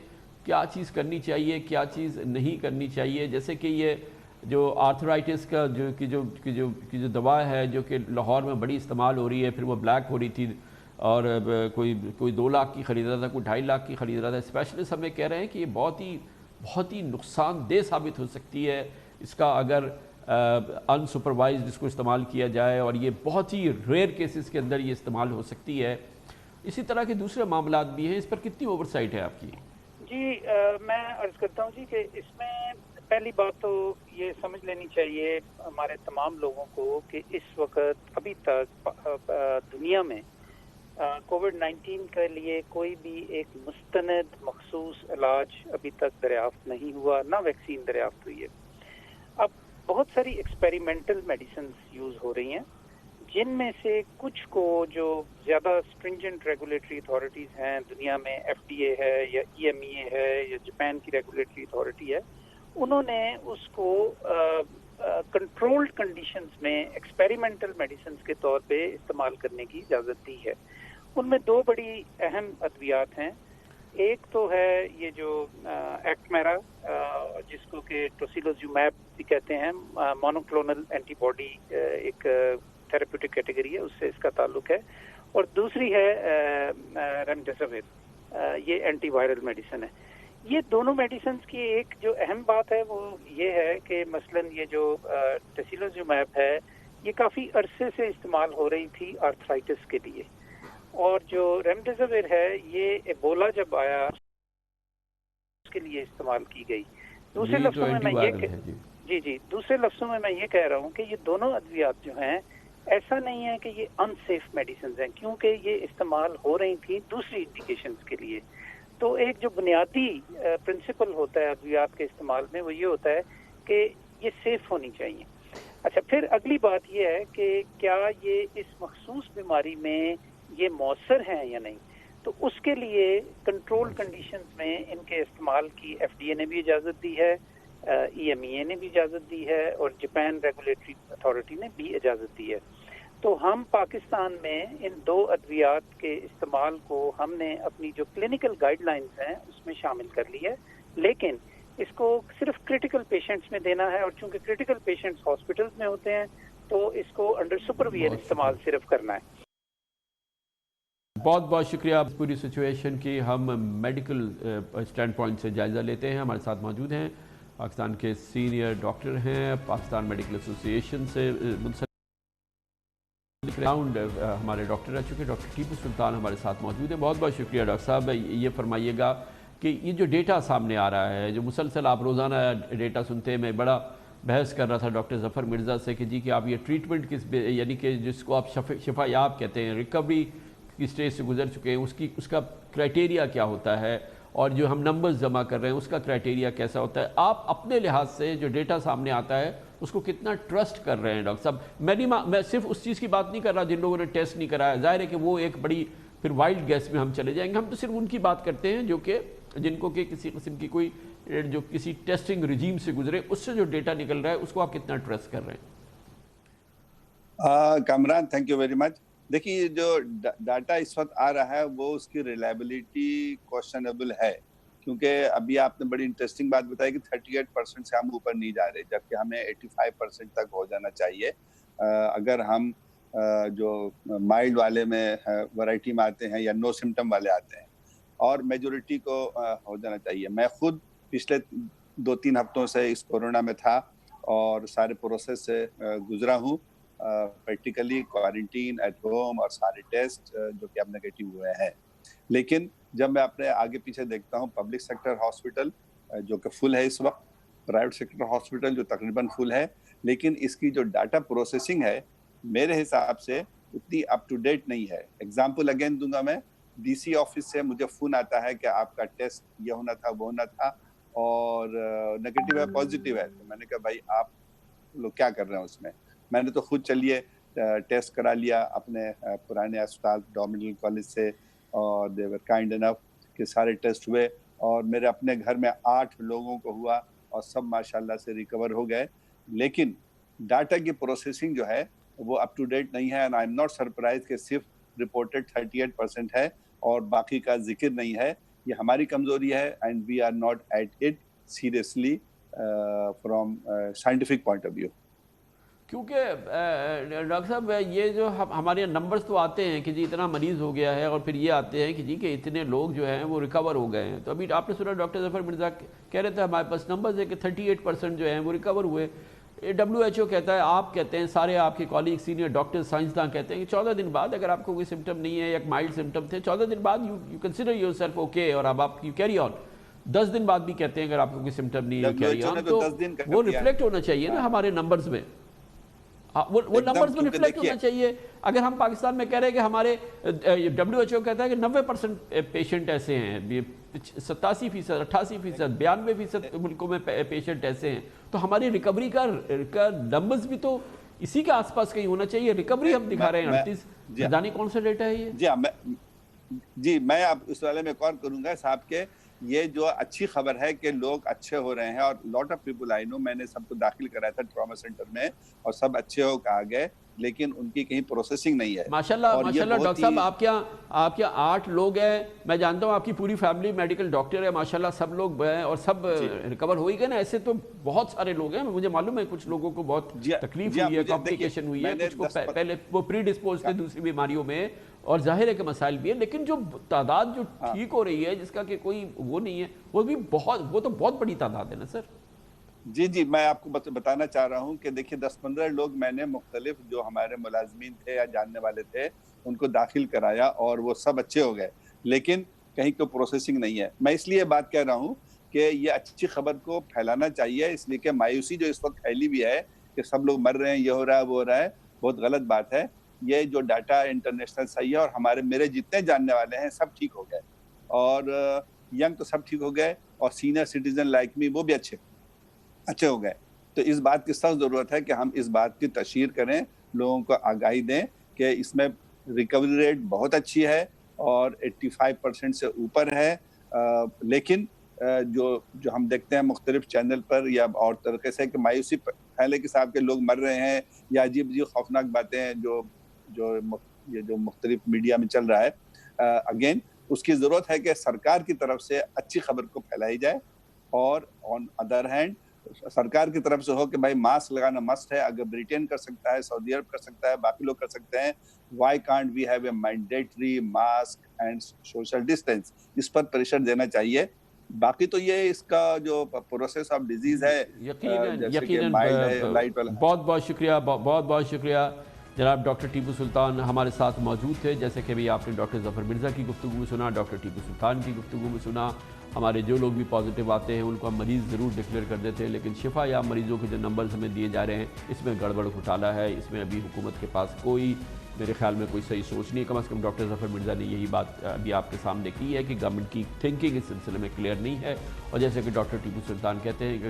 [SPEAKER 4] کیا چیز کرنی چاہیے، کیا چیز نہیں کرنی چاہیے؟ جیسے کہ یہ جو آرتھرائٹس کا جو دوا ہے جو کہ لاہور میں بڑی استعمال ہو رہی ہے، پھر وہ بلیک ہو رہی تھی اور کوئی 2 لاکھ کی خرید رہا تھا، کوئی 2.5 لاکھ کی خرید رہا تھا. اسپیشلسٹ ہمیں کہہ رہے ہیں کہ یہ بہت ہی نقصان دہ ثابت ہو سکتی ہے اس کا اگر ان سپروائزڈ اس کو استعمال کیا جائے، اور یہ بہت ہی ریئر کیسز کے اندر یہ استعمال ہو سکتی ہے. اسی طرح کے دوسرے معاملات بھی ہیں، اس پر کتنی اوور سائٹ ہے آپ کی؟
[SPEAKER 18] جی میں عرض کرتا ہوں جی کہ اس میں پہلی بات تو یہ سمجھ لینی چاہیے ہمارے تمام لوگوں کو کہ اس وقت ابھی تک دنیا میں کووڈ-19 کے لیے کوئی بھی ایک مستند مخصوص علاج ابھی تک دریافت نہیں ہوا، نہ ویکسین دریافت ہوئی ہے. اب بہت ساری ایکسپیریمنٹل میڈیسنز یوز ہو رہی ہیں، جن میں سے کچھ کو جو زیادہ اسٹرنجنٹ ریگولیٹری اتھارٹیز ہیں دنیا میں، FDA ہے یا EMEA ہے یا جاپان کی ریگولیٹری اتھارٹی ہے، انہوں نے اس کو کنٹرولڈ کنڈیشنز میں ایکسپیریمنٹل میڈیسنز کے طور پہ استعمال کرنے کی اجازت دی ہے. ان میں 2 بڑی اہم ادویات ہیں. ایک تو ہے یہ جو ایکٹمیرا، جس کو کہ ٹوسیلوزومیب بھی کہتے ہیں، مونوکلونل اینٹی باڈی، ایک تھراپیوٹک کیٹیگری ہے، اس سے اس کا تعلق ہے. اور دوسری ہے ریمڈیسیویر، یہ اینٹی وائرل میڈیسن ہے. یہ دونوں میڈیسنز کی ایک جو اہم بات ہے وہ یہ ہے کہ مثلاً یہ جو ٹوسیلوزومیب ہے یہ کافی عرصے سے استعمال ہو رہی تھی آرتھرائٹس کے لیے، اور جو ریمڈیسیویر ہے یہ ایبولا جب آیا اس کے لیے استعمال کی گئی. دوسرے لفظوں میں میں یہ دوسرے لفظوں میں یہ کہہ رہا ہوں کہ یہ دونوں ادویات جو ہیں ایسا نہیں ہے کہ یہ ان سیف میڈیسنز ہیں، کیونکہ یہ استعمال ہو رہی تھیں دوسری انڈیکیشنز کے لیے. تو ایک جو بنیادی پرنسپل ہوتا ہے ادویات کے استعمال میں وہ یہ ہوتا ہے کہ یہ سیف ہونی چاہیے. اچھا، پھر اگلی بات یہ ہے کہ کیا یہ اس مخصوص بیماری میں یہ مؤثر ہیں یا نہیں. تو اس کے لیے کنٹرول کنڈیشنز میں ان کے استعمال کی ایف ڈی اے نے بھی اجازت دی ہے، ای ایم ای اے نے بھی اجازت دی ہے، اور جاپان ریگولیٹری اتھارٹی نے بھی اجازت دی ہے. تو ہم پاکستان میں ان دو ادویات کے استعمال کو ہم نے اپنی جو کلینکل گائیڈ لائنز ہیں اس میں شامل کر لی ہے، لیکن اس کو صرف کرٹیکل پیشنٹس میں دینا ہے، اور چونکہ کرٹیکل پیشنٹس ہاسپٹلز میں ہوتے ہیں تو اس کو انڈر سپرویژن استعمال صرف کرنا ہے.
[SPEAKER 4] بہت بہت شکریہ. پوری سچویشن کی ہم میڈیکل اسٹینڈ پوائنٹ سے جائزہ لیتے ہیں. ہمارے ساتھ موجود ہیں پاکستان کے سینئر ڈاکٹر ہیں، پاکستان میڈیکل ایسوسی ایشن سے منسلک راؤنڈ ہمارے ڈاکٹر رہ چکے ڈاکٹر ٹیپو سلطان ہمارے ساتھ موجود ہیں. بہت بہت شکریہ ڈاکٹر صاحب. یہ فرمائیے گا کہ یہ جو ڈیٹا سامنے آ رہا ہے، جو مسلسل آپ روزانہ ڈیٹا سنتے ہیں، میں بڑا بحث کر رہا تھا ڈاکٹر ظفر مرزا سے کہ جی کہ آپ یہ ٹریٹمنٹ کس یعنی کہ جس کو آپ شفا یاب کہتے ہیں، ریکوری کی سٹیج سے گزر چکے ہیں، اس کا کرائٹیریا کیا ہوتا ہے، اور جو ہم نمبرز جمع کر رہے ہیں اس کا کرائٹیریا کیسا ہوتا ہے. آپ اپنے لحاظ سے جو ڈیٹا سامنے آتا ہے اس کو کتنا ٹرسٹ کر رہے ہیں ڈاکٹر صاحب؟ میں صرف اس چیز کی بات نہیں کر رہا جن لوگوں نے ٹیسٹ نہیں کرایا، ظاہر ہے کہ وہ ایک بڑی پھر وائلڈ گیس میں ہم چلے جائیں گے. ہم تو صرف ان کی بات کرتے ہیں جو کہ جن کو کہ کسی قسم کی کوئی جو کسی ٹیسٹنگ رجیم سے گزرے، اس سے جو ڈیٹا نکل رہا ہے اس کو آپ کتنا ٹرسٹ کر رہے
[SPEAKER 19] ہیں؟ Kamran thank you very much. دیکھیے جو ڈاٹا اس وقت آ رہا ہے وہ اس کی ریلائبلٹی کوشچنیبل ہے، کیونکہ ابھی آپ نے بڑی انٹرسٹنگ بات بتائی کہ 38% سے ہم اوپر نہیں جا رہے، جبکہ ہمیں 85% تک ہو جانا چاہیے. اگر ہم جو مائلڈ والے میں ورائٹی میں آتے ہیں یا نو سمٹم والے آتے ہیں، اور میجورٹی کو ہو جانا چاہیے. میں خود پچھلے 2-3 ہفتوں سے اس کورونا میں تھا اور سارے پروسیس سے گزرا ہوں، پریکٹیکلی کوارنٹین ایٹ ہوم اور سارے ٹیسٹ جو کہ اب نیگیٹو ہوئے ہیں. لیکن جب میں اپنے آگے پیچھے دیکھتا ہوں، پبلک سیکٹر ہاسپٹل جو کہ فل ہے اس وقت، پرائیویٹ سیکٹر ہاسپٹل جو تقریباً فل ہے، لیکن اس کی جو ڈاٹا پروسیسنگ ہے میرے حساب سے اتنی اپ ٹو ڈیٹ نہیں ہے. ایگزامپل اگین دوں گا میں، ڈی سی آفس سے مجھے فون آتا ہے کہ آپ کا ٹیسٹ یہ ہونا تھا وہ ہونا تھا اور نیگیٹو ہے پازیٹیو ہے. تو میں نے کہا بھائی آپ لوگ کیا کر رہے ہیں اس میں نے تو خود چلیے ٹیسٹ کرا لیا اپنے پرانے اسپتال ڈومینل کالج سے، اور دے ور کائنڈ انف کہ سارے ٹیسٹ ہوئے، اور میرے اپنے گھر میں 8 لوگوں کو ہوا اور سب ماشاءاللہ سے ریکور ہو گئے. لیکن ڈاٹا کی پروسیسنگ جو ہے وہ اپ ٹو ڈیٹ نہیں ہے. And I am not surprise کہ صرف رپورٹڈ 38% ہے اور باقی کا ذکر نہیں ہے. یہ ہماری کمزوری ہے and we are not at it seriously from scientific point of view.
[SPEAKER 4] کیونکہ ڈاکٹر صاحب یہ جو ہمارے نمبرز تو آتے ہیں کہ جی اتنا مریض ہو گیا ہے، اور پھر یہ آتے ہیں کہ جی کہ اتنے لوگ جو ہیں وہ ریکور ہو گئے ہیں. تو ابھی آپ نے سنا ڈاکٹر ظفر مرزا کہہ رہے تھے ہمارے پاس نمبرز ہے کہ 38% جو ہیں وہ ریکور ہوئے. WHO کہتا ہے، آپ کہتے ہیں، سارے آپ کے کالیگ سینئر ڈاکٹر سائنسداں کہتے ہیں کہ 14 دن بعد اگر آپ کو کوئی سمٹم نہیں ہے، ایک مائلڈ سمٹم تھے، 14 دن بعد you consider your self okay, اور اب آپ کیری آن. 10 دن بعد بھی کہتے ہیں اگر آپ کو کوئی سمٹم نہیں ہے کیری آن. تو وہ ریفلیکٹ ہونا چاہیے نا ہمارے نمبرز میں، وہ نمبرز میں ریفلیکٹ ہونا چاہیے. اگر ہم پاکستان میں کہہ رہے ہیں کہ ہمارے WHO کہتا ہے کہ 90% پیشنٹ ایسے ہیں، 87%، 88%، 92% ملکوں میں پیشنٹ ایسے ہیں، تو ہماری ریکوری کا نمبرز بھی تو اسی کے آس پاس کہیں ہونا چاہیے. ریکوری ہم دکھا رہے ہیں 38، جانے کون سا ڈیٹا ہے یہ؟
[SPEAKER 19] جی میں اب اس والے میں ایک اور کروں گا صاحب کے، یہ جو اچھی خبر ہے کہ لوگ اچھے ہو رہے ہیں، اور لاٹ آف پیپل آئی نو، میں نے سب کو داخل کرایا تھا ٹراما سینٹر میں اور سب اچھے ہو کے آ گئے، لیکن ان کی کہیں پروسیسنگ نہیں ہے.
[SPEAKER 4] ماشاءاللہ ڈاکٹر صاحب آپ کیا 8 لوگ ہیں، میں جانتا ہوں آپ کی پوری فیملی میڈیکل ڈاکٹر ہے ماشاءاللہ، سب لوگ ہیں اور سب ریکور ہو ہی گئے نا. ایسے تو بہت سارے لوگ ہیں، مجھے معلوم ہے کچھ لوگوں کو بہت تکلیف ہوئی ہے، کمپلیکیشن ہوئی ہے، کچھ کو پہلے وہ پری ڈسپوز تھے دوسری بیماریوں میں، اور ظاہر ہے کہ مسائل بھی ہیں. لیکن جو تعداد جو ٹھیک ہو رہی ہے جس کا کہ کوئی وہ نہیں ہے، وہ تو بہت بڑی تعداد ہے نا سر.
[SPEAKER 19] جی میں آپ کو بتانا چاہ رہا ہوں کہ دیکھیے 10-15 لوگ میں نے مختلف جو ہمارے ملازمین تھے یا جاننے والے تھے उनको दाखिल कराया और वो सब अच्छे हो गए, लेकिन कहीं कोई प्रोसेसिंग नहीं है। मैं इसलिए बात कह रहा हूँ कि ये अच्छी खबर को फैलाना चाहिए, इसलिए कि मायूसी जो इस वक्त फैली भी है कि सब लोग मर रहे हैं, ये हो रहा है, वो हो रहा है, बहुत गलत बात है। ये जो डाटा इंटरनेशनल सही है, और मेरे जितने जानने वाले हैं सब ठीक हो गए, और यंग तो सब ठीक हो गए, और सीनियर सिटीजन लाइक मी वो भी अच्छे हो गए। तो इस बात की सख्त ज़रूरत है कि हम इस बात की तशहीर करें, लोगों को आगाही दें कि इसमें रिकवरी रेट बहुत अच्छी है और 85% से ऊपर है। लेकिन जो हम देखते हैं मुख्तलिफ चैनल पर या और तरीके से कि मायूसी फैले के हिसाब के लोग मर रहे हैं, या अजीब अजीब खौफनाक बातें हैं जो मुख्तलिफ मीडिया में चल रहा है, अगेन उसकी ज़रूरत है कि सरकार की तरफ से अच्छी खबर को फैलाई जाए, और ऑन अदर हैंड सरकार की तरफ से हो कि भाई मास्क लगाना मस्ट है। अगर ब्रिटेन कर सकता है, सऊदी अरब कर सकता है, बाकी लोग कर सकते हैं, why can't we have a mandatory mask and social distance? इस पर प्रेशर देना चाहिए। बाकी तो ये इसका जो प्रोसेस ऑफ डिजीज है,
[SPEAKER 4] यकीनन बहुत बहुत शुक्रिया जनाब डॉक्टर टीपू सुल्तान हमारे साथ मौजूद थे। जैसे कि भी आपने डॉक्टर ज़फ़र मिर्ज़ा की गुफ्तगू में सुना, डॉक्टर टीपू सुल्तान की गुफ्तगू में सुना, हमारे जो लोग भी पॉजिटिव आते हैं उनको हम मरीज़ ज़रूर डिक्लेयर कर देते हैं, लेकिन शिफा या मरीज़ों के जो नंबर्स हमें दिए जा रहे हैं इसमें गड़बड़ घोटाला है। इसमें अभी हुकूमत के पास कोई, मेरे ख्याल में कोई सही सोच नहीं है। कम से कम डॉक्टर ज़फ़र मिर्ज़ा ने यही बात अभी आपके सामने की है कि गवर्नमेंट की थिंकिंग इस सिलसिले में क्लियर नहीं है। और जैसे कि डॉक्टर टीपू सुल्तान कहते हैं कि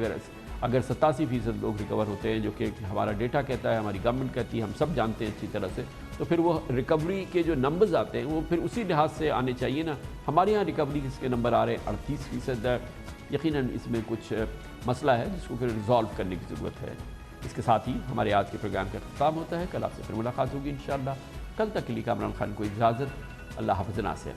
[SPEAKER 4] अगर 87% लोग रिकवर होते हैं, जो कि हमारा डेटा कहता है, हमारी गवर्नमेंट कहती है, हम सब जानते हैं अच्छी तरह से, तो फिर वो रिकवरी के जो नंबर्स आते हैं वो फिर उसी लिहाज से आने चाहिए ना। हमारे यहाँ रिकवरी के नंबर आ रहे हैं 38%। यकीनन इसमें कुछ मसला है जिसको फिर रिजॉल्व करने की ज़रूरत है। इसके साथ ही हमारे आज के प्रोग्राम का ख़त्म होता है। कल आपसे फिर मुलाकात होगी इंशाअल्लाह। कल तक के लिए कामरान खान को इजाज़त। अल्लाह हाफ़िज़ नासिर।